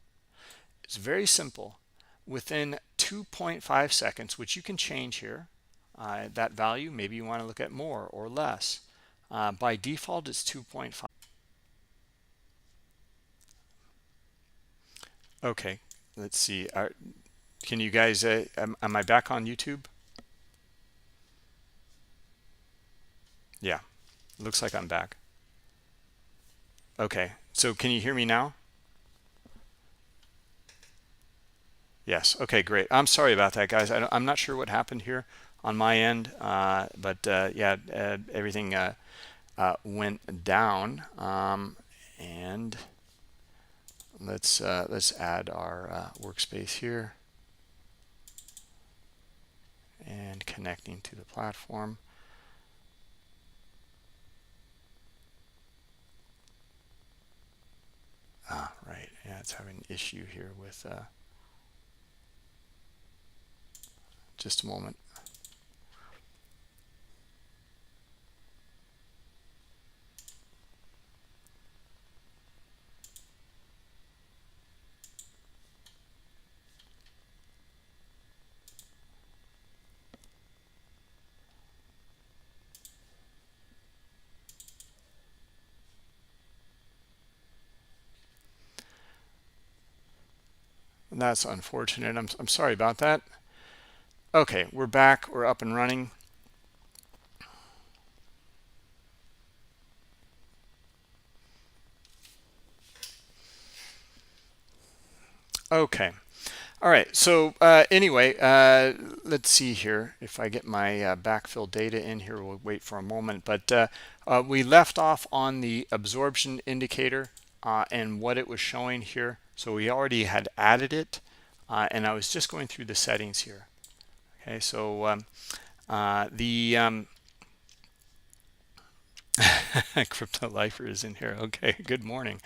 It's very simple. Within 2.5 seconds, which you can change here, that value, maybe you want to look at more or less. By default, it's 2.5. Okay, let's see. Can you guys, am I back on YouTube? Yeah, looks like I'm back. Okay, so can you hear me now? Yes, okay, great. I'm sorry about that, guys. I'm not sure what happened here on my end, but yeah, everything went down. And let's add our workspace here. And connecting to the platform. Right. Yeah, it's having an issue here with just a moment. That's unfortunate. I'm sorry about that. Okay, we're back. We're up and running. Okay. All right. So anyway, let's see here. If I get my backfill data in here, we'll wait for a moment. But we left off on the absorption indicator and what it was showing here. So we already had added it, and I was just going through the settings here. Okay, so Crypto Lifer is in here. Okay, good morning.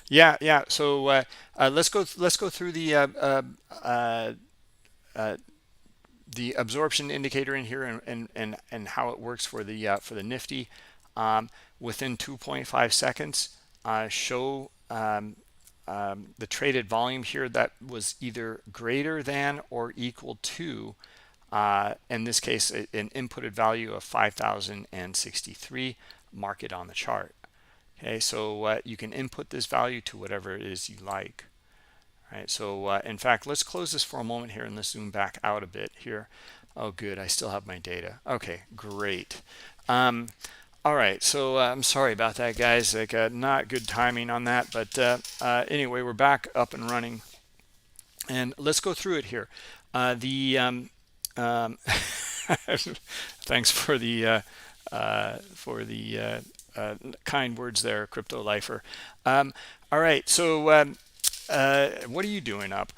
Yeah. So let's go through the absorption indicator in here, and how it works for the Nifty. Within 2.5 seconds, show the traded volume here that was either greater than or equal to, in this case, an inputted value of 5,063. Mark it on the chart. Okay, so you can input this value to whatever it is you like. All right, so in fact, let's close this for a moment here and let's zoom back out a bit here. Oh, good, I still have my data. Okay, great. All right, so I'm sorry about that, guys. Like, not good timing on that, but anyway, we're back up and running, and let's go through it here. Thanks for the kind words there, Crypto Lifer. All right, so what are you doing up?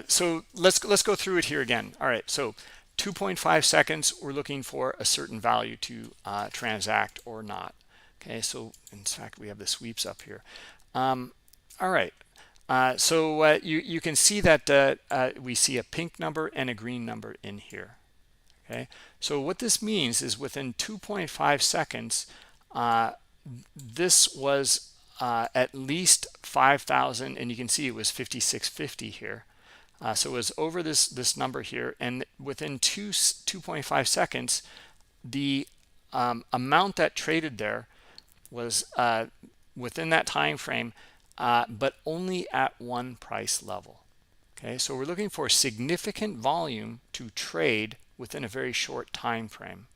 So let's go through it here again. All right, so 2.5 seconds, we're looking for a certain value to transact or not. Okay, so in fact, we have the sweeps up here. All right, so you can see that we see a pink number and a green number in here. Okay, so what this means is within 2.5 seconds, this was at least 5,000, and you can see it was 5650 here. So it was over this number here, and within 2.5 seconds, the amount that traded there was within that time frame, but only at one price level. Okay, so we're looking for significant volume to trade within a very short time frame.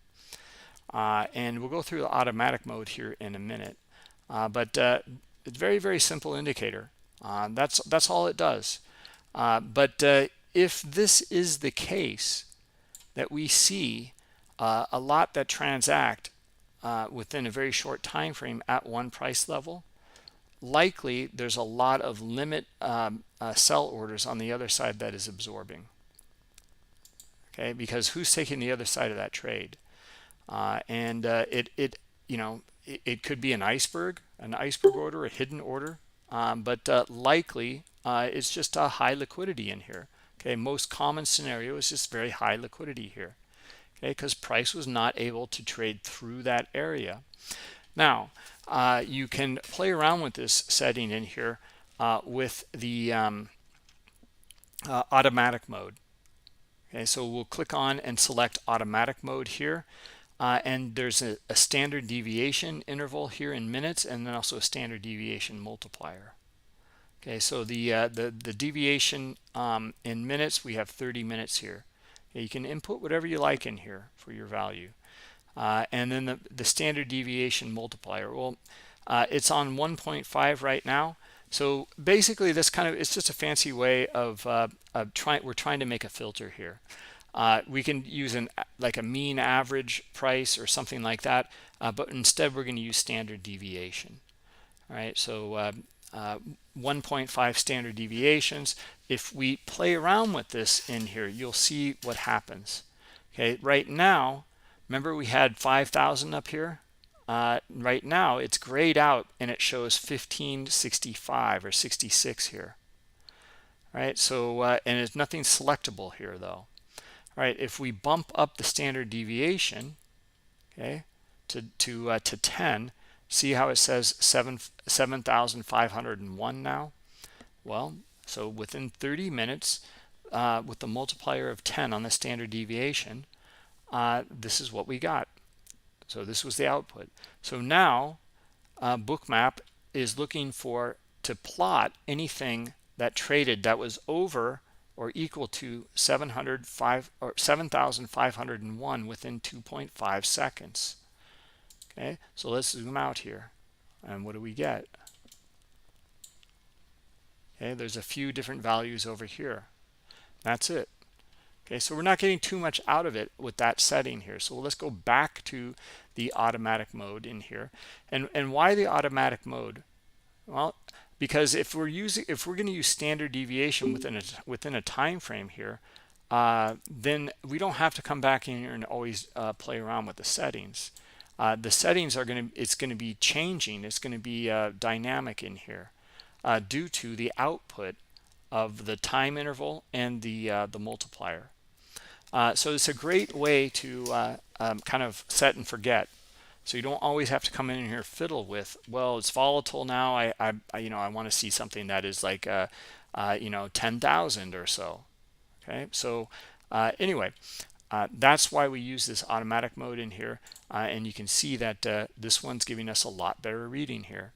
And we'll go through the automatic mode here in a minute. But it's very, very simple indicator. That's all it does. But if this is the case, that we see a lot that transact within a very short time frame at one price level, likely there's a lot of limit sell orders on the other side that is absorbing. Okay, because who's taking the other side of that trade? And it could be an iceberg order, a hidden order, but likely it's just a high liquidity in here. Okay, most common scenario is just very high liquidity here. Okay, because price was not able to trade through that area. Now, you can play around with this setting in here with the automatic mode. Okay, so we'll click on and select automatic mode here. And there's a standard deviation interval here in minutes, and then also a standard deviation multiplier. Okay, so the deviation in minutes, we have 30 minutes here. Okay, you can input whatever you like in here for your value. And then the standard deviation multiplier, well, it's on 1.5 right now. So basically, this it's just a fancy way of we're trying to make a filter here. We can use like a mean average price or something like that, but instead we're going to use standard deviation. All right, so 1.5 standard deviations. If we play around with this in here, you'll see what happens. Okay, right now, remember we had 5,000 up here. Right now it's grayed out and it shows 1565 or 66 here. All right, so and there's nothing selectable here though. All right, if we bump up the standard deviation, okay, to 10, see how it says 7,501 now? Well, so within 30 minutes, with the multiplier of 10 on the standard deviation, this is what we got. So this was the output. So now Bookmap is looking to plot anything that traded that was over or equal to 7,501 within 2.5 seconds. Okay, so let's zoom out here. And what do we get? Okay, there's a few different values over here. That's it. Okay, so we're not getting too much out of it with that setting here. So let's go back to the automatic mode in here. And why the automatic mode? Well, because if we're going to use standard deviation within a time frame here, then we don't have to come back in here and always play around with the settings. the settings are it's going to be changing. It's going to be dynamic in here due to the output of the time interval and the multiplier. So it's a great way to kind of set and forget. So you don't always have to come in here fiddle with, well, it's volatile now. I want to see something that is like 10,000 or so. Okay, so anyway, that's why we use this automatic mode in here, and you can see that this one's giving us a lot better reading here.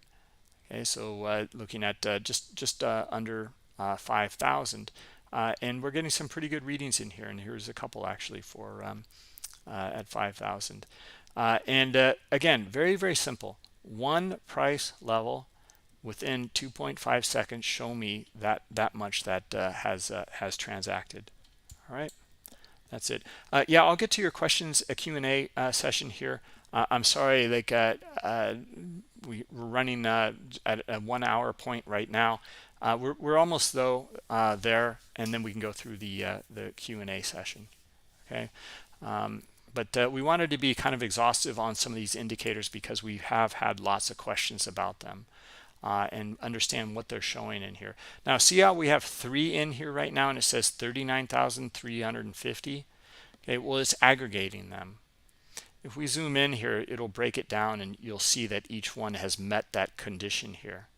Okay, so looking at just under 5,000, and we're getting some pretty good readings in here. And here's a couple actually for at 5,000. And again, very, very simple. One price level within 2.5 seconds show me that much that has transacted. All right, that's it. Yeah, I'll get to your questions, a Q&A session here. I'm sorry, like we're running at a 1 hour point right now. We're almost though there, and then we can go through the Q&A session. Okay. But we wanted to be kind of exhaustive on some of these indicators because we have had lots of questions about them and understand what they're showing in here. Now, see how we have 3 in here right now, and it says 39,350. Okay, well, it's aggregating them. If we zoom in here, it'll break it down, and you'll see that each one has met that condition here.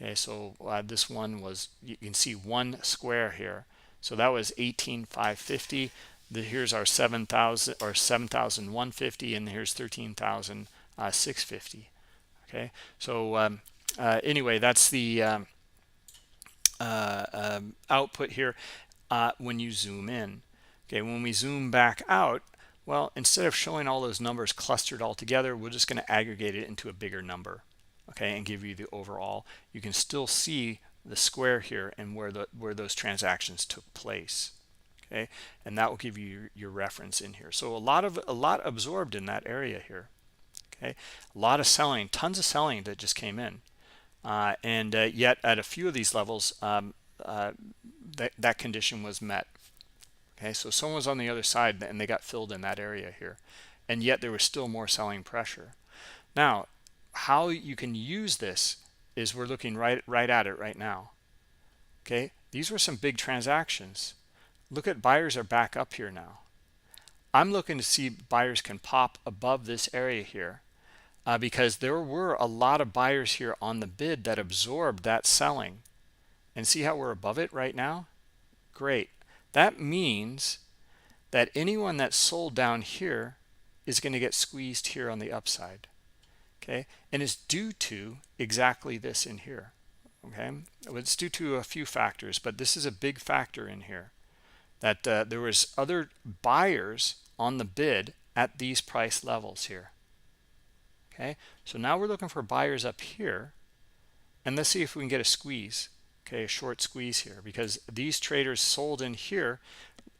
Okay, so this one was, you can see one square here. So that was 18,550. Here's our 7,000 or 7,150, and here's 13,650. Okay, so anyway, that's the output here when you zoom in. Okay, when we zoom back out, well, instead of showing all those numbers clustered all together, we're just going to aggregate it into a bigger number. Okay, and give you the overall. You can still see the square here and where those transactions took place. Okay, and that will give you your reference in here. So a lot absorbed in that area here. Okay, a lot of selling, tons of selling that just came in, and yet at a few of these levels, that condition was met. Okay, so someone was on the other side and they got filled in that area here, and yet there was still more selling pressure. Now, how you can use this is we're looking right at it right now. Okay, these were some big transactions. Look at buyers are back up here now. I'm looking to see buyers can pop above this area here because there were a lot of buyers here on the bid that absorbed that selling. And see how we're above it right now? Great. That means that anyone that sold down here is going to get squeezed here on the upside. Okay, and it's due to exactly this in here. Okay, it's due to a few factors, but this is a big factor in here, that there was other buyers on the bid at these price levels here. Okay, so now we're looking for buyers up here, and let's see if we can get a squeeze. Okay, a short squeeze here, because these traders sold in here,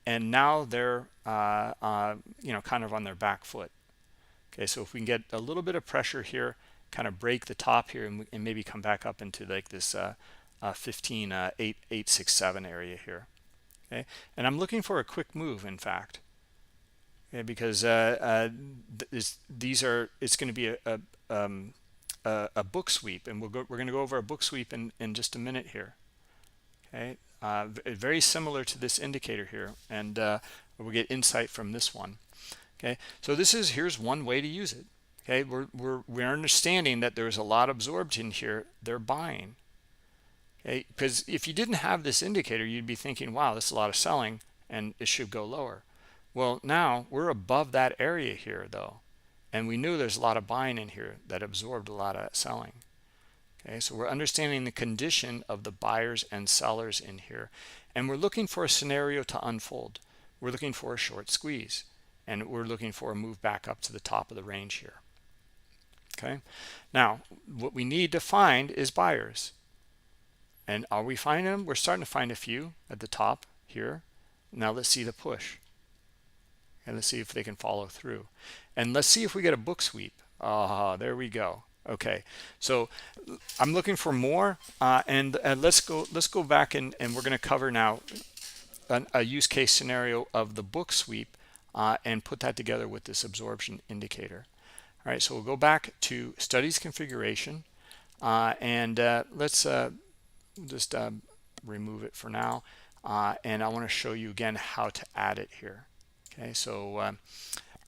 and now they're kind of on their back foot. Okay, so if we can get a little bit of pressure here, kind of break the top here, and maybe come back up into like this 15,867 area here. Okay, and I'm looking for a quick move, in fact. Okay, because it's going to be a book sweep, and we're going to go over a book sweep in just a minute here. Okay, very similar to this indicator here, and we'll get insight from this one. Okay, so here's one way to use it. Okay, we're understanding that there's a lot absorbed in here. They're buying. Okay, because if you didn't have this indicator, you'd be thinking, wow, this is a lot of selling, and it should go lower. Well, now we're above that area here, though, and we knew there's a lot of buying in here that absorbed a lot of selling. Okay, so we're understanding the condition of the buyers and sellers in here, and we're looking for a scenario to unfold. We're looking for a short squeeze, and we're looking for a move back up to the top of the range here. Okay, now what we need to find is buyers. And are we finding them? We're starting to find a few at the top here. Now let's see the push. And let's see if they can follow through. And let's see if we get a book sweep. There we go. Okay, so I'm looking for more, and let's go back and we're going to cover now a use case scenario of the book sweep and put that together with this absorption indicator. All right, so we'll go back to studies configuration, and let's just remove it for now. And I want to show you again how to add it here. Okay, so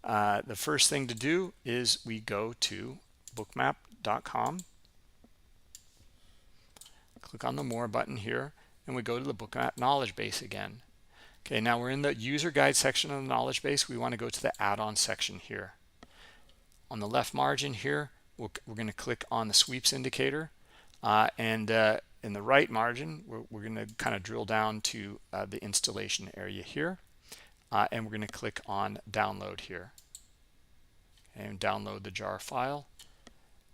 the first thing to do is we go to bookmap.com, click on the More button here, and we go to the Bookmap knowledge base again. Okay, now we're in the user guide section of the knowledge base. We want to go to the add-on section here. On the left margin here, we're going to click on the sweeps indicator, and in the right margin, we're going to kind of drill down to the installation area here, and we're going to click on download here, and download the jar file.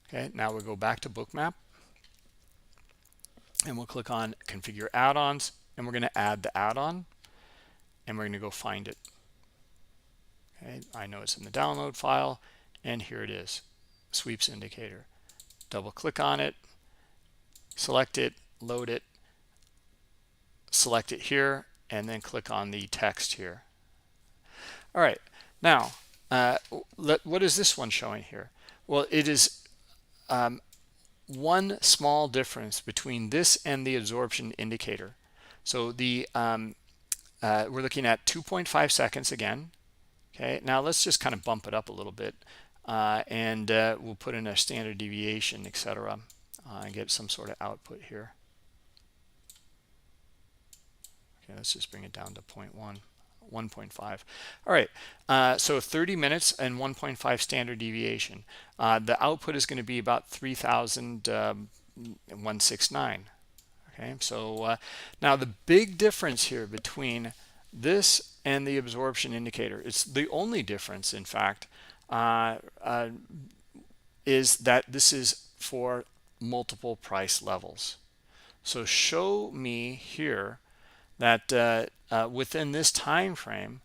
Okay, now we'll go back to Bookmap, and we'll click on configure add-ons, and we're going to add the add-on, and we're going to go find it. Okay, I know it's in the download file, and here it is, sweeps indicator. Double click on it, select it, load it, select it here, and then click on the text here. All right, now what is this one showing here? Well, it is one small difference between this and the absorption indicator. So the we're looking at 2.5 seconds again. Okay, now let's just kind of bump it up a little bit, and we'll put in a standard deviation, etc., and get some sort of output here. Okay, let's just bring it down to 1.5. All right, so 30 minutes and 1.5 standard deviation. The output is going to be about 3,169. Okay, so now the big difference here between this and the absorption indicator, it's the only difference, in fact, is that this is for multiple price levels. So show me here that within this time frame,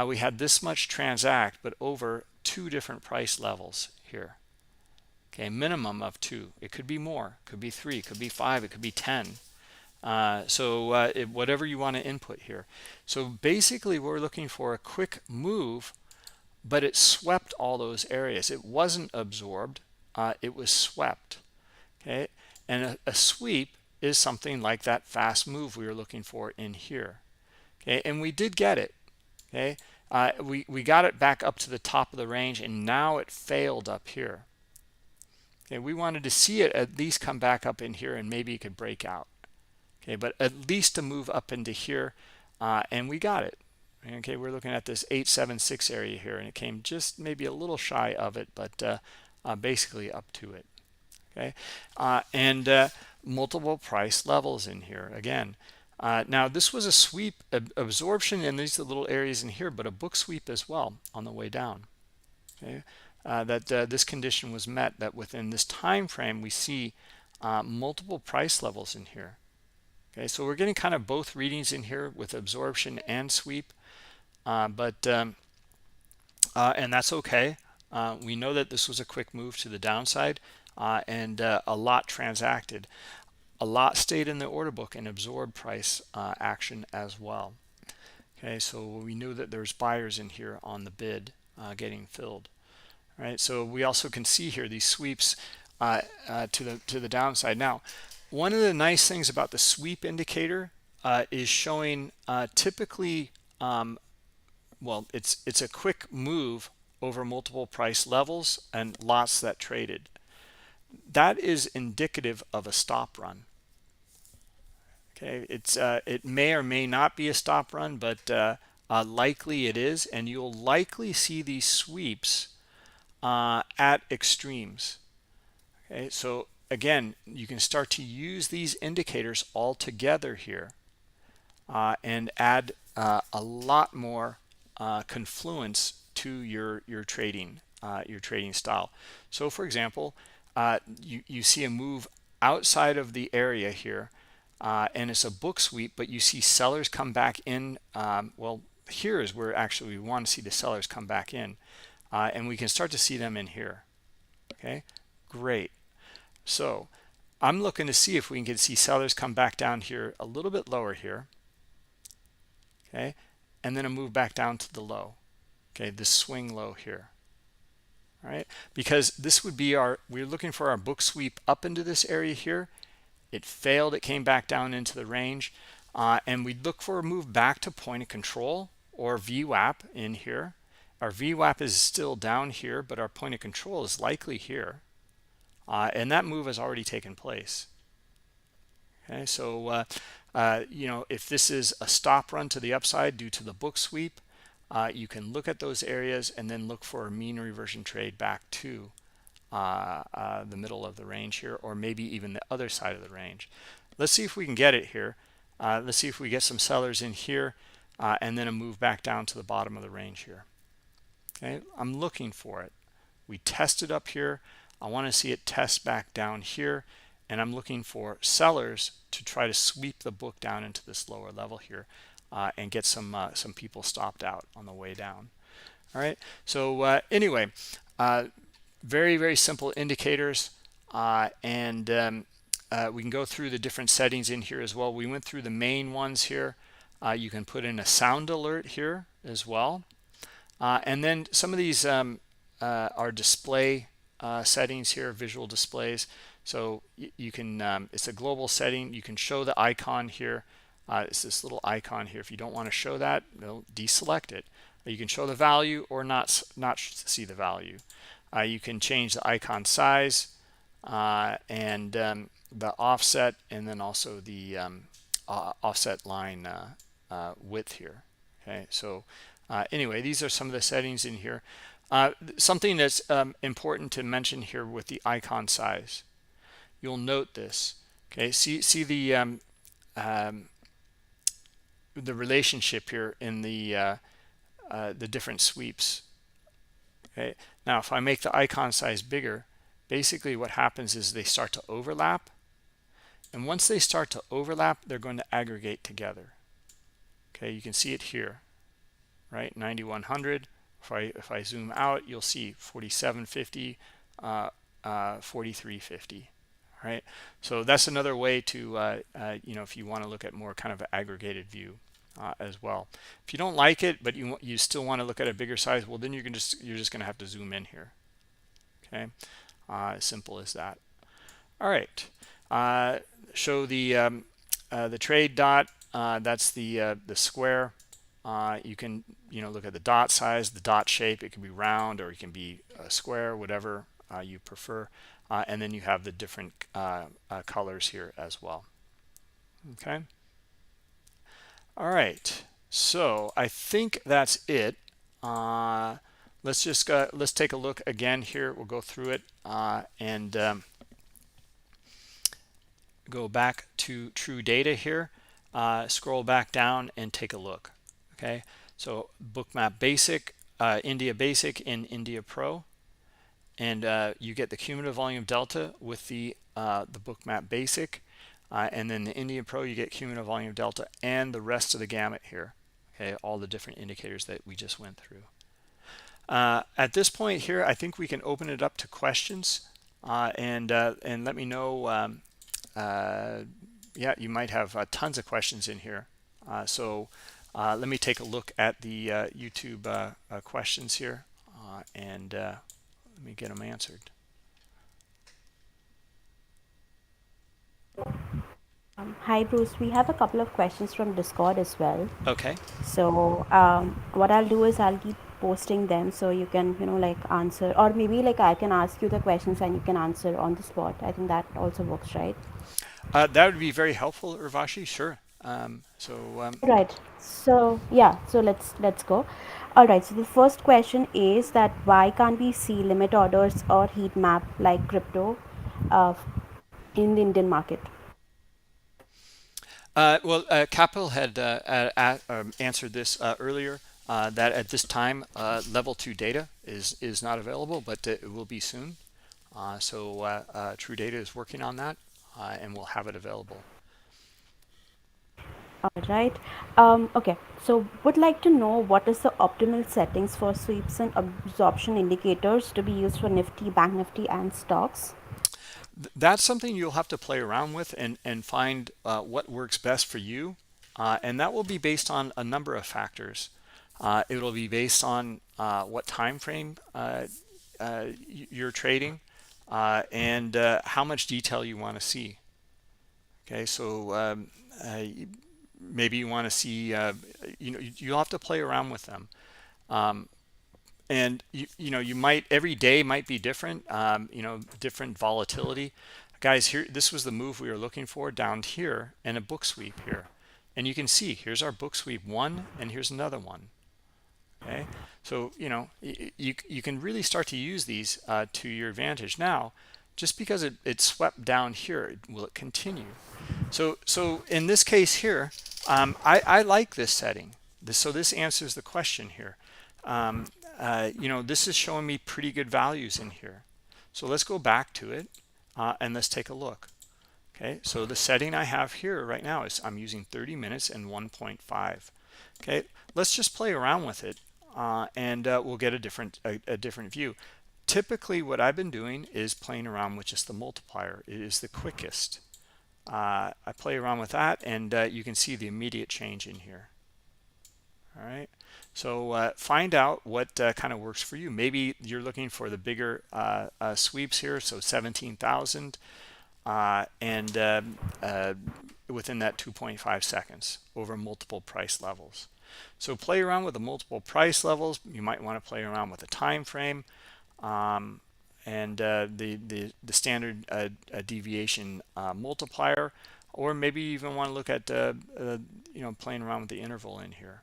we had this much transact, but over 2 different price levels here. Okay, minimum of 2. It could be more, could be 3, could be 5, it could be 10. Whatever you want to input here. So basically we're looking for a quick move, but it swept all those areas. It wasn't absorbed, it was swept. Okay, and a sweep is something like that fast move we were looking for in here. Okay, and we did get it. Okay, we got it back up to the top of the range, and now it failed up here. Okay, we wanted to see it at least come back up in here, and maybe it could break out. Okay, but at least to move up into here, and we got it. Okay, we're looking at this 876 area here, and it came just maybe a little shy of it, but basically up to it. Okay, and multiple price levels in here again. Now this was a sweep absorption in these little areas in here, but a book sweep as well on the way down. Okay, this condition was met, that within this time frame we see multiple price levels in here. Okay, so we're getting kind of both readings in here with absorption and sweep, and that's okay. We know that this was a quick move to the downside, and a lot transacted. A lot stayed in the order book and absorbed price action as well. Okay, so we knew that there's buyers in here on the bid getting filled. All right, so we also can see here these sweeps to the downside. Now, one of the nice things about the sweep indicator is showing typically, well, it's a quick move over multiple price levels and lots that traded. That is indicative of a stop run. Okay, it may or may not be a stop run, but likely it is, and you'll likely see these sweeps at extremes. Okay, so again, you can start to use these indicators all together here and add a lot more confluence to your trading style. So for example, you see a move outside of the area here, and it's a book sweep, but you see sellers come back in. Well, here is where actually we want to see the sellers come back in, and we can start to see them in here. Okay, great. So I'm looking to see if we can see sellers come back down here a little bit lower here. Okay, and then a move back down to the low. Okay, this swing low here. all right? Because this would be we're looking for our book sweep up into this area here. It failed. It came back down into the range. And we'd look for a move back to point of control or VWAP in here. Our VWAP is still down here, but our point of control is likely here. And that move has already taken place. Okay, so you know, if this is a stop run to the upside due to the book sweep, you can look at those areas and then look for a mean reversion trade back to the middle of the range here, or maybe even the other side of the range. Let's see if we can get it here. Let's see if we get some sellers in here and then a move back down to the bottom of the range here. Okay, I'm looking for it. We tested up here. I want to see it test back down here, and I'm looking for sellers to try to sweep the book down into this lower level here and get some people stopped out on the way down. All right, so anyway, very, very simple indicators, and we can go through the different settings in here as well. We went through the main ones here. You can put in a sound alert here as well. And then some of these are display settings here, visual displays. So you can, it's a global setting. You can show the icon here. It's this little icon here. If you don't want to show that, deselect it. You can show the value or not see the value. You can change the icon size and the offset, and then also the offset line width here. Okay, so anyway, these are some of the settings in here. Something that's important to mention here with the icon size. You'll note this. Okay, see the relationship here in the different sweeps. Okay, now if I make the icon size bigger, basically what happens is they start to overlap, and once they start to overlap, they're going to aggregate together. Okay, you can see it here, right? 9100. If I zoom out, you'll see 4750, 4350. All right, so that's another way to you know, if you want to look at more kind of an aggregated view as well. If you don't like it, but you still want to look at a bigger size, well, then you're just going to have to zoom in here. Okay, as simple as that. All right, show the trade dot. That's the square. You can look at the dot size, the dot shape. It can be round or it can be a square, whatever you prefer. And then you have the different colors here as well. Okay. All right. So I think that's it. Let's just let's take a look again here. We'll go through it and go back to TrueData here. Scroll back down and take a look. Okay. So Bookmap Basic, India Basic, and India Pro. And you get the cumulative volume delta with the Bookmap Basic, and then the India Pro, you get cumulative volume delta and the rest of the gamut here. Okay, all the different indicators that we just went through. At this point here, I think we can open it up to questions, and let me know. Yeah, you might have tons of questions in here. So let me take a look at the YouTube questions here, and let me get them answered. Hi, Bruce. We have a couple of questions from Discord as well. Okay. So what I'll do is I'll keep posting them so you can, like answer, or maybe like I can ask you the questions and you can answer on the spot. I think that also works, right? That would be very helpful, Urvashi. Sure. Right. So yeah. So let's go. All right. So the first question is that why can't we see limit orders or heat map like crypto uh, in the Indian market? Well, Capital had answered this earlier, that at this time level 2 data is not available, but it will be soon. So TrueData is working on that, and we'll have it available. All right. Okay. So would like to know what is the optimal settings for sweeps and absorption indicators to be used for Nifty, Bank Nifty, and stocks? That's something you'll have to play around with and find what works best for you. And that will be based on a number of factors. It will be based on what time frame you're trading, and how much detail you want to see. Okay, so maybe you want to see, you'll have to play around with them. And you might, every day might be different, different volatility. Guys, here, this was the move we were looking for down here, and a book sweep here. And you can see, here's our book sweep one, and here's another one. Okay, so you can really start to use these to your advantage. Now, just because it swept down here, will it continue? So in this case here, I like this setting. So this answers the question here. This is showing me pretty good values in here. So let's go back to it, and let's take a look. Okay, so the setting I have here right now is I'm using 30 minutes and 1.5. Okay, let's just play around with it, and we'll get a different view. Typically, what I've been doing is playing around with just the multiplier. It is the quickest. I play around with that, and you can see the immediate change in here. All right, so find out what kind of works for you. Maybe you're looking for the bigger sweeps here, so 17,000, and within that 2.5 seconds over multiple price levels. So play around with the multiple price levels. You might want to play around with the time frame, and the standard deviation multiplier, or maybe you even want to look at playing around with the interval in here.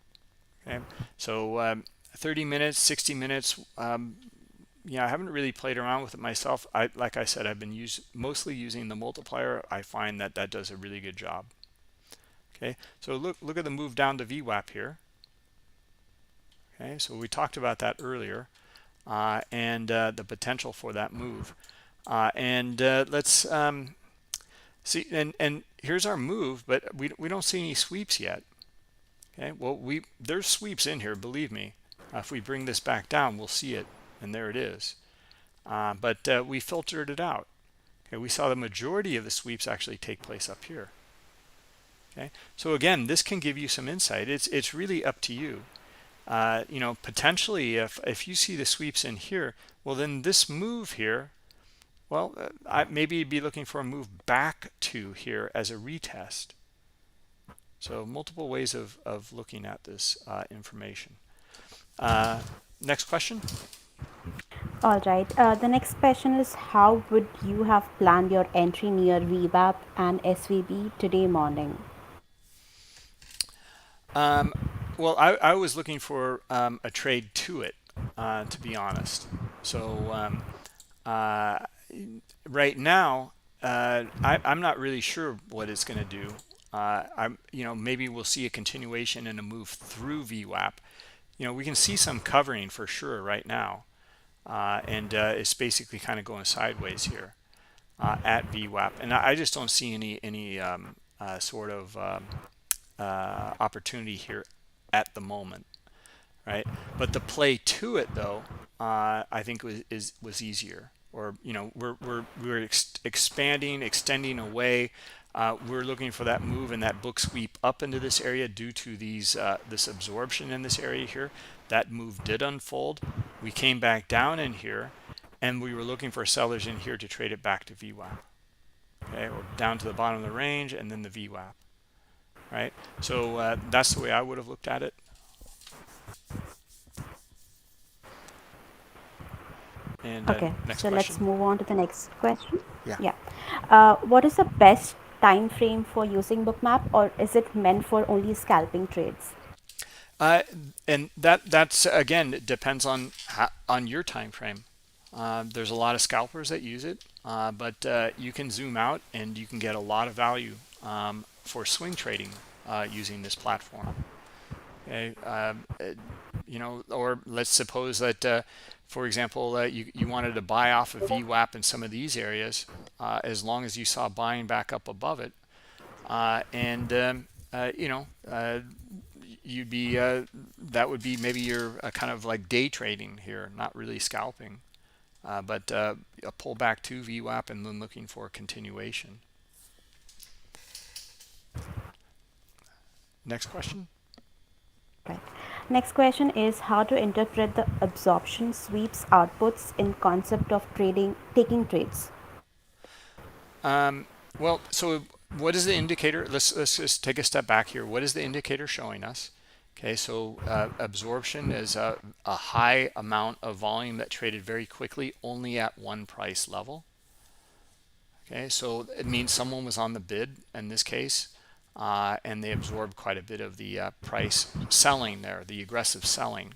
Okay, so 30 minutes, 60 minutes. I haven't really played around with it myself. Like I said, I've been mostly using the multiplier. I find that does a really good job. Okay, so look at the move down to VWAP here. Okay, so we talked about that earlier, and the potential for that move. Let's see. And here's our move, but we don't see any sweeps yet. Okay, well, there's sweeps in here, believe me. If we bring this back down, we'll see it, and there it is. But we filtered it out. Okay, we saw the majority of the sweeps actually take place up here. Okay, so again, this can give you some insight. It's really up to you. Potentially, if you see the sweeps in here, well, then this move here, well, maybe you'd be looking for a move back to here as a retest. So multiple ways of looking at this information. Next question. All right. The next question is, how would you have planned your entry near VWAP and SVB today morning? Well, I was looking for a trade to it, to be honest. So right now, I'm not really sure what it's going to do. Maybe we'll see a continuation and a move through VWAP. We can see some covering for sure right now, and it's basically kind of going sideways here at VWAP, and I just don't see any sort of opportunity here at the moment, right? But the play to it, though, I think was easier. Or we're expanding, extending away. We're looking for that move and that book sweep up into this area due to this absorption in this area here. That move did unfold. We came back down in here, and we were looking for sellers in here to trade it back to VWAP. Okay, or down to the bottom of the range and then the VWAP. Right. So that's the way I would have looked at it. And Okay, next so question. let's move on to the next question. Yeah. What is the best time frame for using Bookmap, or is it meant for only scalping trades? And that's again, it depends on your time frame. There's a lot of scalpers that use it, but you can zoom out and you can get a lot of value for swing trading using this platform. Okay, or let's suppose that, for example, you wanted to buy off of VWAP in some of these areas, as long as you saw buying back up above it, you'd be that would be maybe you're kind of like day trading here, not really scalping, but a pullback to VWAP and then looking for a continuation. Right. Next question is how to interpret the absorption sweeps outputs in concept of trading, taking trades. Well, so what is the indicator? Let's just take a step back here. What is the indicator showing us? Okay, so absorption is a high amount of volume that traded very quickly only at one price level. Okay, so it means someone was on the bid in this case, and they absorbed quite a bit of the price selling there, the aggressive selling.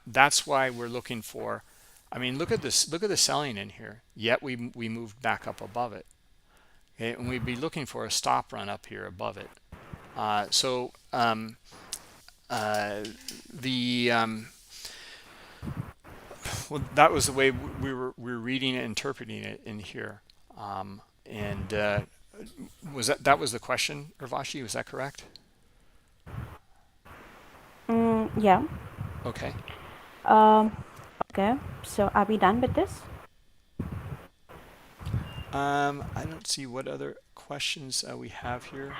That's why we're looking for, I mean, look at this, look at the selling in here, yet we moved back up above it. Okay, and we'd be looking for a stop run up here above it. Well, that was the way we were reading it, interpreting it in here. Was that was the question, Urvashi? Was that correct? Yeah. Okay. Okay. So are we done with this? I don't see what other questions we have here.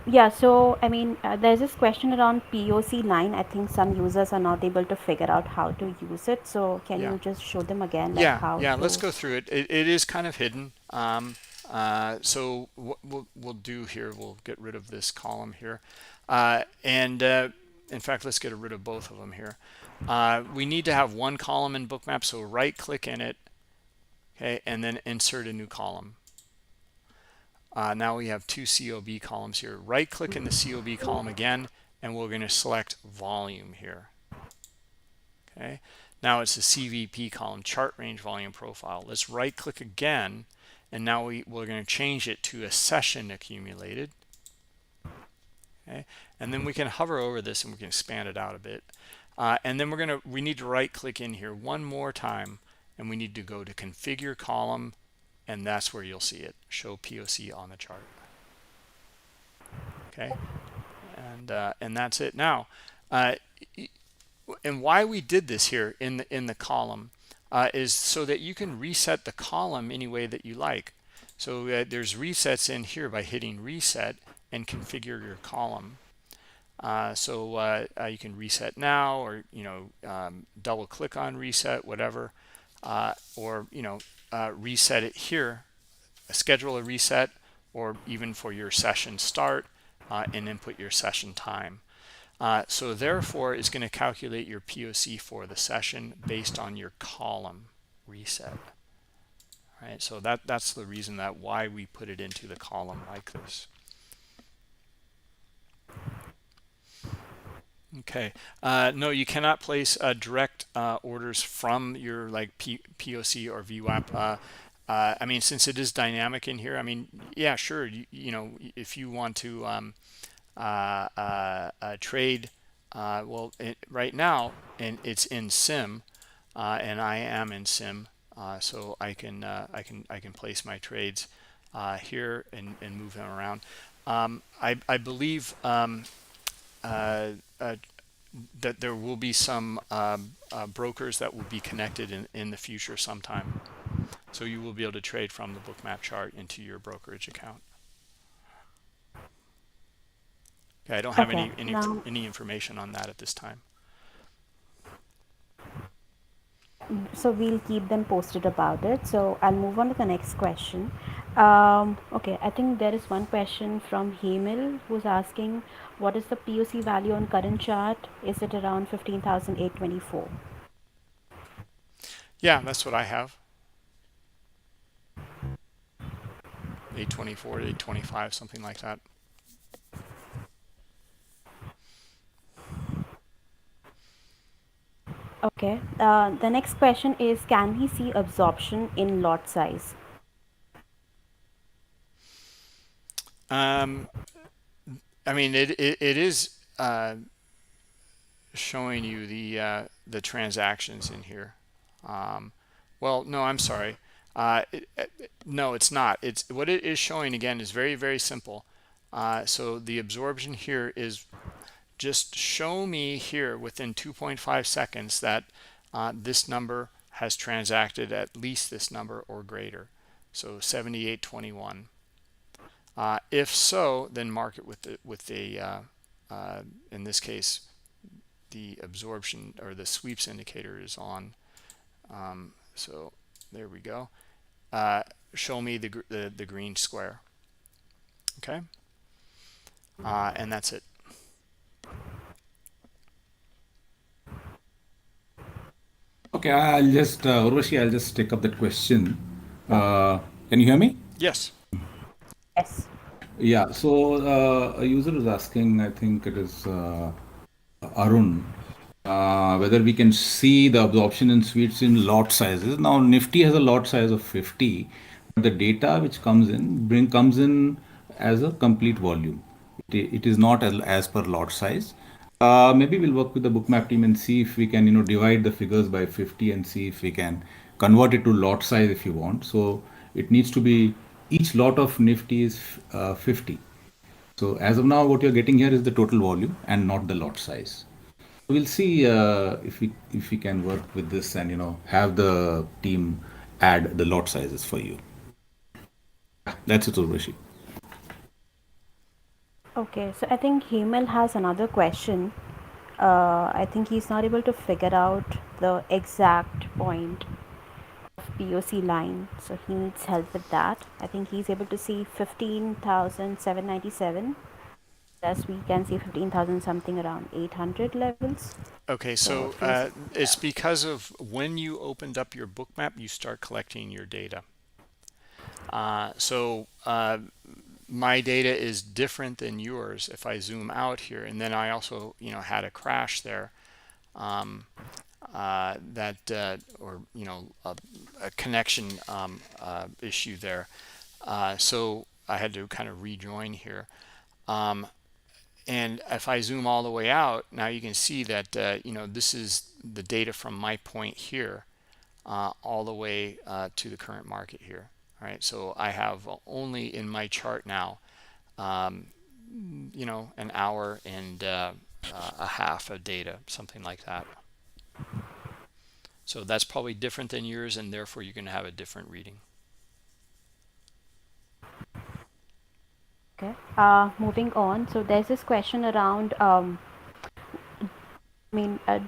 Yeah, so I mean, there's this question around POC line. I think some users are not able to figure out how to use it. So can Yeah. you just show them again, like Yeah, how yeah. Let's to? go through it. It is kind of hidden. So what we'll do here, we'll get rid of this column here, in fact, let's get rid of both of them here. We need to have one column in Bookmap, so right-click in it, okay, and then insert a new column. Now we have two COB columns here. Right-click in the COB column again, and we're going to select volume here. Okay. Now it's the CVP column, chart range volume profile. Let's right-click again, and now we're going to change it to a session accumulated. Okay. And then we can hover over this and we can expand it out a bit. And then we need to right-click in here one more time, and we need to go to configure column, and that's where you'll see it, show POC on the chart. Okay. And that's it. Now, and why we did this here in the column is so that you can reset the column any way that you like. So there's resets in here by hitting reset and configure your column. You can reset now, or double click on reset, whatever, or reset it here, schedule a reset, or even for your session start, and input your session time. So therefore, it's going to calculate your POC for the session based on your column reset. All right, so that's the reason that why we put it into the column like this. Okay. No, you cannot place direct orders from your POC or VWAP. I mean, since it is dynamic in here, I mean, yeah, sure. If you want to trade, right now, and it's in sim, and I am in sim, so I can place my trades here and move them around. I believe that there will be some brokers that will be connected in the future sometime. So you will be able to trade from the Bookmap chart into your brokerage account. Okay, I don't have any information on that at this time. So we'll keep them posted about it. So I'll move on to the next question. Okay, I think there is one question from Hemil who's asking, what is the POC value on current chart? Is it around 15,824? Yeah, that's what I have. 824, 825, something like that. Okay. The next question is, can we see absorption in lot size? I mean, it is showing you the transactions in here. Well, no, I'm sorry. No, it's not. It's what it is showing again is very, very simple. So the absorption here is just show me here within 2.5 seconds that this number has transacted at least this number or greater. So 78.21. If so, then mark it with in this case, the absorption or the sweeps indicator is on. So there we go. Show me the green square. Okay, and that's it. Okay, Urvashi, I'll just take up that question. Can you hear me? Yes. Yes. Yeah, so a user is asking, I think it is Arun, whether we can see the absorption in sweeps in lot sizes. Now, Nifty has a lot size of 50, but the data which comes in as a complete volume. It is not as per lot size. Maybe we'll work with the Bookmap team and see if we can, divide the figures by 50 and see if we can convert it to lot size if you want. So it needs to be each lot of Nifty is 50. So as of now, what you're getting here is the total volume and not the lot size. We'll see if we can work with this and have the team add the lot sizes for you. That's it, Urvashi. Okay, so I think Himal has another question. I think he's not able to figure out the exact point of POC line, so he needs help with that. I think he's able to see 15,797. Thus, we can see 15,000 something around 800 levels. Okay, So so please. it's because of when you opened up your Bookmap, you start collecting your data. So my data is different than yours if I zoom out here, and then I also had a crash there, or a connection issue there, so I had to kind of rejoin here, and if I zoom all the way out, now you can see that this is the data from my point here all the way to the current market here. All right, so I have only in my chart now an hour and a half of data, something like that. So that's probably different than yours, and therefore you're going to have a different reading. Okay. Moving on. So there's this question around.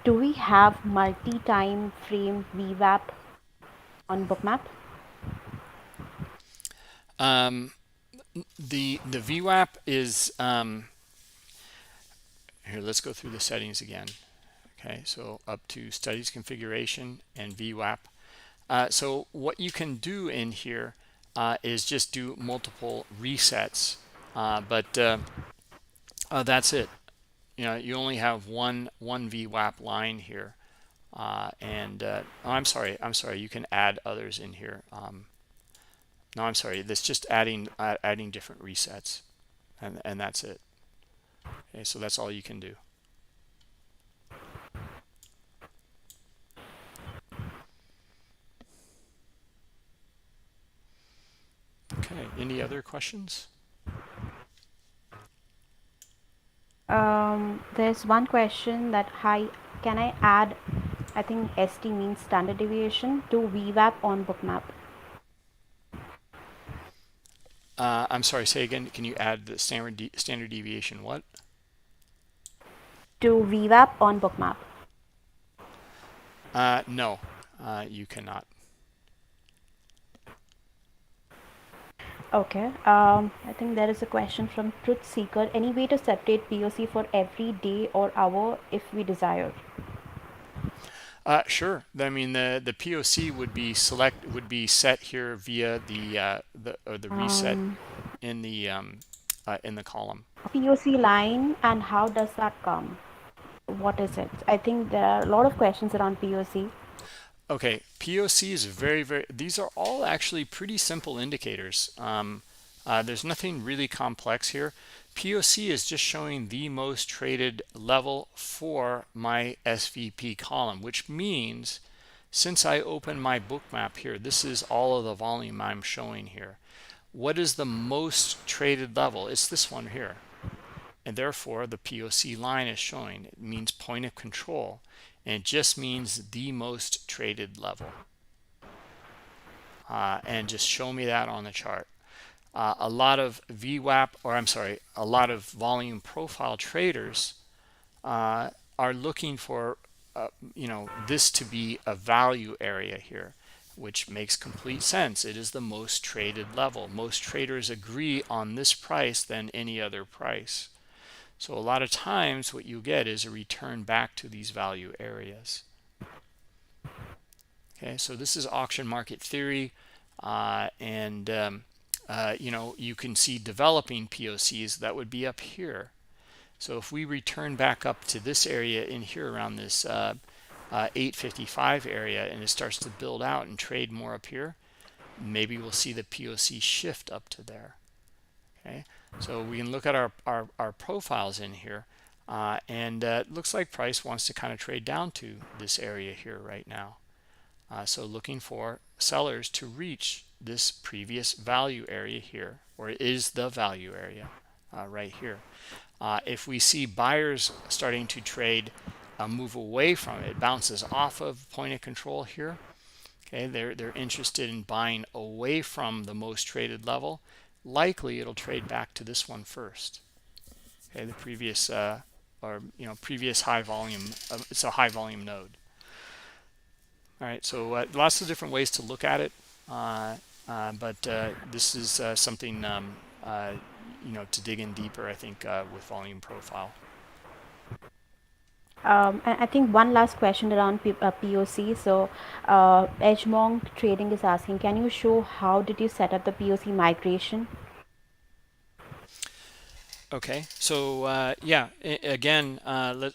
Do we have multi-time frame VWAP on Bookmap? The VWAP is here. Let's go through the settings again. Okay, so up to studies configuration and VWAP. So what you can do in here is just do multiple resets, but that's it. You only have one VWAP line here, and I'm sorry. You can add others in here. No, I'm sorry. That's just adding different resets, and that's it. Okay, so that's all you can do. Okay, any other questions? There's one question that, hi, can I add, I think ST means standard deviation, to VWAP on Bookmap? I'm sorry, say again. Can you add the standard deviation what? To VWAP on Bookmap. No, you cannot. Okay. I think there is a question from Truth Seeker. Any way to separate POC for every day or hour if we desire? Sure. I mean, the POC would be set here via the reset in the column. POC line, and how does that come? What is it? I think there are a lot of questions around POC. Okay, POC is these are all actually pretty simple indicators. There's nothing really complex here. POC is just showing the most traded level for my SVP column, which means since I open my Bookmap here, this is all of the volume I'm showing here. What is the most traded level? It's this one here. And therefore, the POC line is showing. It means point of control. And it just means the most traded level. And just show me that on the chart. a lot of VWAP, or I'm sorry, a lot of volume profile traders are looking for this to be a value area here, which makes complete sense. It is the most traded level. Most traders agree on this price than any other price. So a lot of times what you get is a return back to these value areas. Okay, so this is auction market theory, and you can see developing POCs that would be up here. So if we return back up to this area in here around this 855 area, and it starts to build out and trade more up here, maybe we'll see the POC shift up to there. Okay, so we can look at our profiles in here, and it looks like price wants to kind of trade down to this area here right now. So looking for sellers to reach this previous value area here, or it is the value area right here. If we see buyers starting to trade, move away from it, bounces off of point of control here. Okay, they're interested in buying away from the most traded level. Likely it'll trade back to this one first. Okay, the previous previous high volume. It's a high volume node. All right, so lots of different ways to look at it, but this is something to dig in deeper, I think, with volume profile. And I think one last question around POC. So Edgemont Trading is asking, can you show how did you set up the POC migration? Okay, so yeah, again,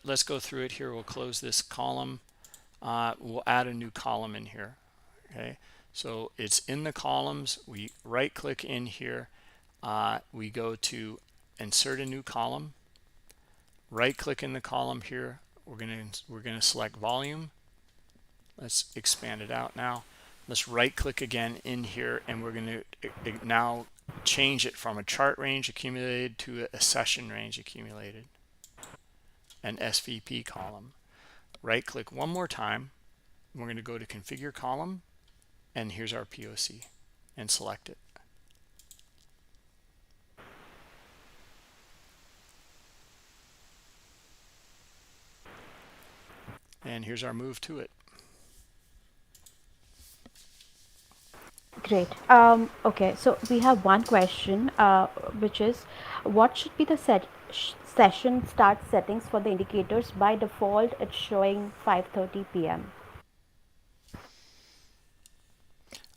let's go through it here. We'll close this column. We'll add a new column in here. Okay, so it's in the columns. We right click in here. We go to insert a new column. Right click in the column here. We're gonna select volume. Let's expand it out now. Let's right click again in here, and we're going to now change it from a chart range accumulated to a session range accumulated, an SVP column. Right click one more time. We're going to go to configure column, and here's our POC, and select it. And here's our move to it. Great. Okay, so we have one question, which is, what should be the session start settings for the indicators? By default, it's showing 5:30 p.m.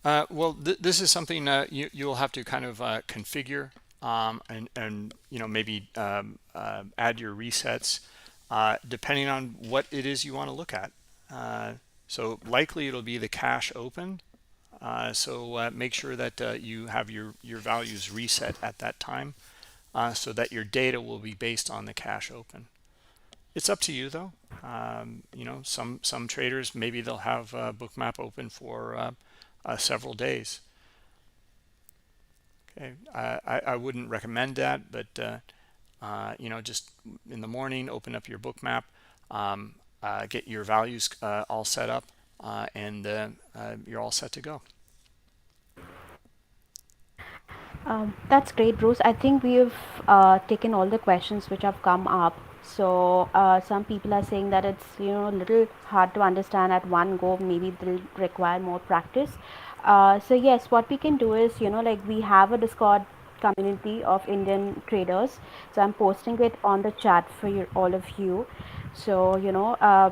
Well, this is something you'll have to kind of configure, and maybe add your resets depending on what it is you want to look at. So likely it'll be the cash open. So make sure that you have your values reset at that time, so that your data will be based on the cash open. It's up to you though. Some traders, maybe they'll have Bookmap open for several days. Okay, I wouldn't recommend that, but just in the morning, open up your Bookmap, get your values all set up, and you're all set to go. That's great, Bruce. I think we've taken all the questions which have come up. So some people are saying that it's a little hard to understand at one go. Maybe they'll require more practice. So yes, what we can do is we have a Discord community of Indian traders. So I'm posting it on the chat for all of you. So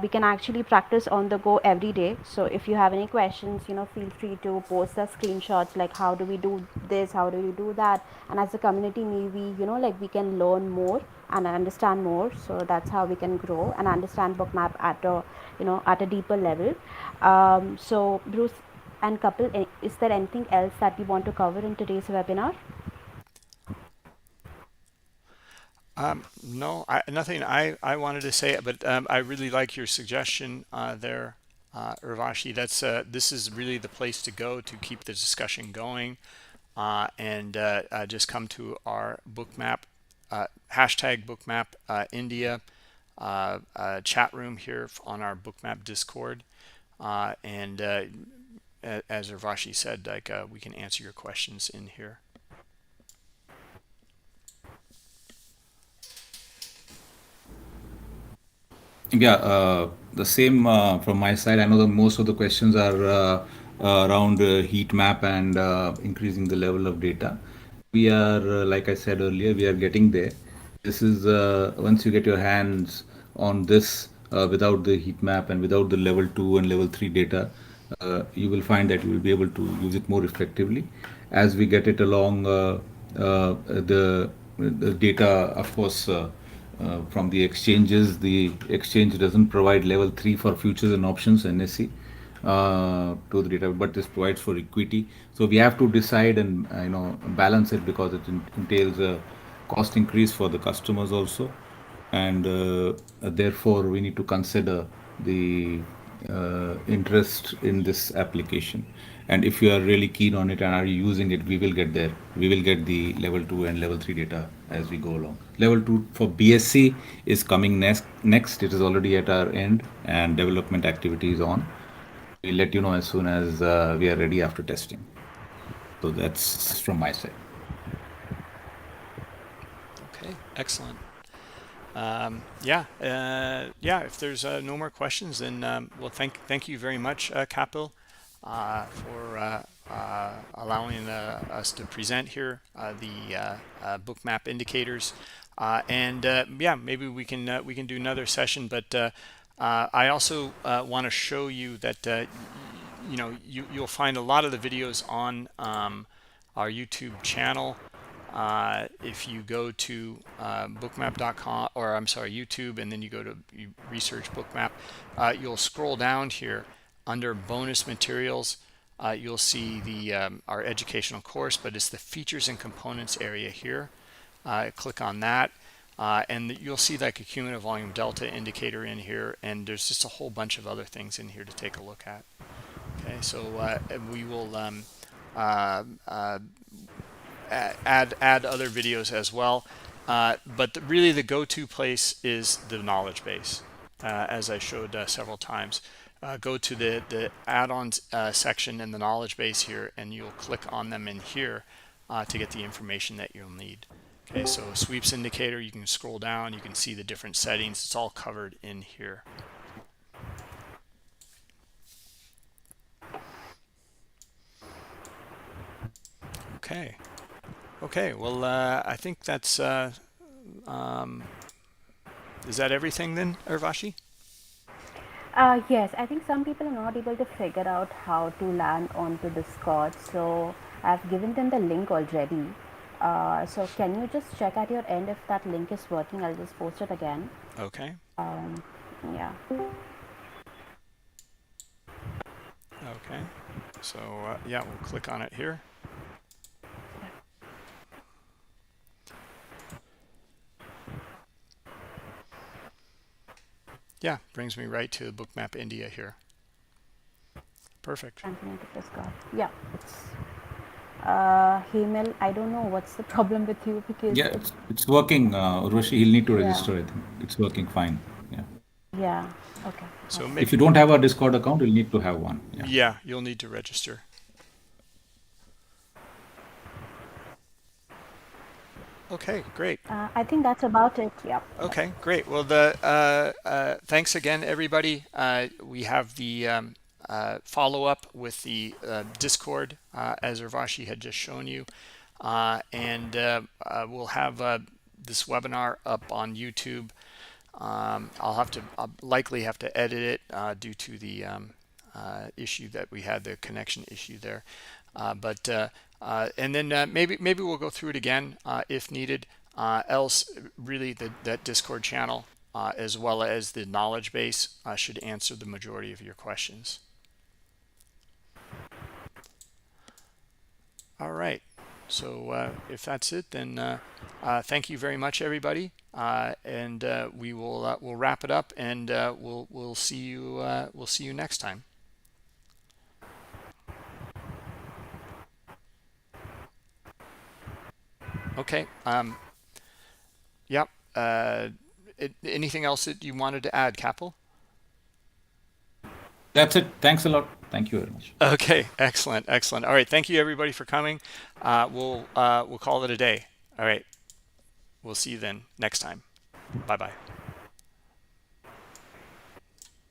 we can actually practice on the go every day. So if you have any questions, feel free to post the screenshots, like how do we do this, how do we do that, and as a community, maybe we can learn more and understand more. So that's how we can grow and understand Bookmap at a at a deeper level. So Bruce and Kapil, is there anything else that we want to cover in today's webinar? No, nothing I wanted to say, but I really like your suggestion there, Urvashi. This is really the place to go to keep the discussion going, and just come to our Bookmap, hashtag Bookmap India chat room here on our Bookmap Discord, and as Urvashi said, we can answer your questions in here. Yeah, the same from my side. I know that most of the questions are around heat map and increasing the level of data. We are, like I said earlier, we are getting there. This is once you get your hands on this without the heat map and without the level 2 and level 3 data, you will find that you will be able to use it more effectively. As we get it along, the data, of course, from the exchanges. The exchange doesn't provide level 3 for futures and options, NSE, to the data, but this provides for equity. So we have to decide and balance it, because it entails a cost increase for the customers also, and therefore we need to consider the interest in this application. And if you are really keen on it and are using it, we will get there. We will get the level 2 and level 3 data as we go along. Level 2 for BSC is coming next. It is already at our end and development activity is on. We'll let you know as soon as we are ready after testing. So that's from my side. Okay, excellent. If there's no more questions, then well, thank you very much, Kapil, for allowing us to present here the Bookmap indicators. Maybe we can do another session, but I also want to show you that you'll find a lot of the videos on our YouTube channel. If you go to bookmap.com, or I'm sorry, YouTube, and then you research Bookmap, you'll scroll down here under bonus materials. You'll see the our educational course, but it's the features and components area here. Click on that, and you'll see like a cumulative volume delta indicator in here, and there's just a whole bunch of other things in here to take a look at. Okay, so we will add other videos as well, but really the go-to place is the knowledge base, as I showed several times. Go to the add-ons section in the knowledge base here, and you'll click on them in here to get the information that you'll need. Okay, so sweeps indicator, you can scroll down, you can see the different settings. It's all covered in here. Okay, well, I think that's is that everything then, Urvashi? Yes, I think some people are not able to figure out how to land onto Discord. So I've given them the link already. So can you just check at your end if that link is working? I'll just post it again. Okay. Yeah. Okay. So yeah, we'll click on it here. Yeah, brings me right to Bookmap India here. Perfect. Yeah, it's Hemel, I don't know what's the problem with you, because Yeah, it's working. Urvashi, he'll need to register. I think it's working fine. Yeah. Okay. So If you don't have a Discord account, you'll need to have one. Yeah, you'll need to register. Okay, great. I think that's about it. Yeah. Okay, great. Well, thanks again, everybody. We have the follow-up with the Discord, as Urvashi had just shown you, and we'll have this webinar up on YouTube. I'll likely have to edit it due to the issue that we had, the connection issue there. And then maybe we'll go through it again if needed. Else, really, that Discord channel as well as the knowledge base should answer the majority of your questions. All right. So if that's it, then thank you very much, everybody, and we'll wrap it up, and we'll see you next time. Okay. Yep. Anything else that you wanted to add, Kapil? That's it. Thanks a lot. Thank you very much. Okay. Excellent. Excellent. All right. Thank you, everybody, for coming. We'll call it a day. All right. We'll see you then next time. Bye-bye.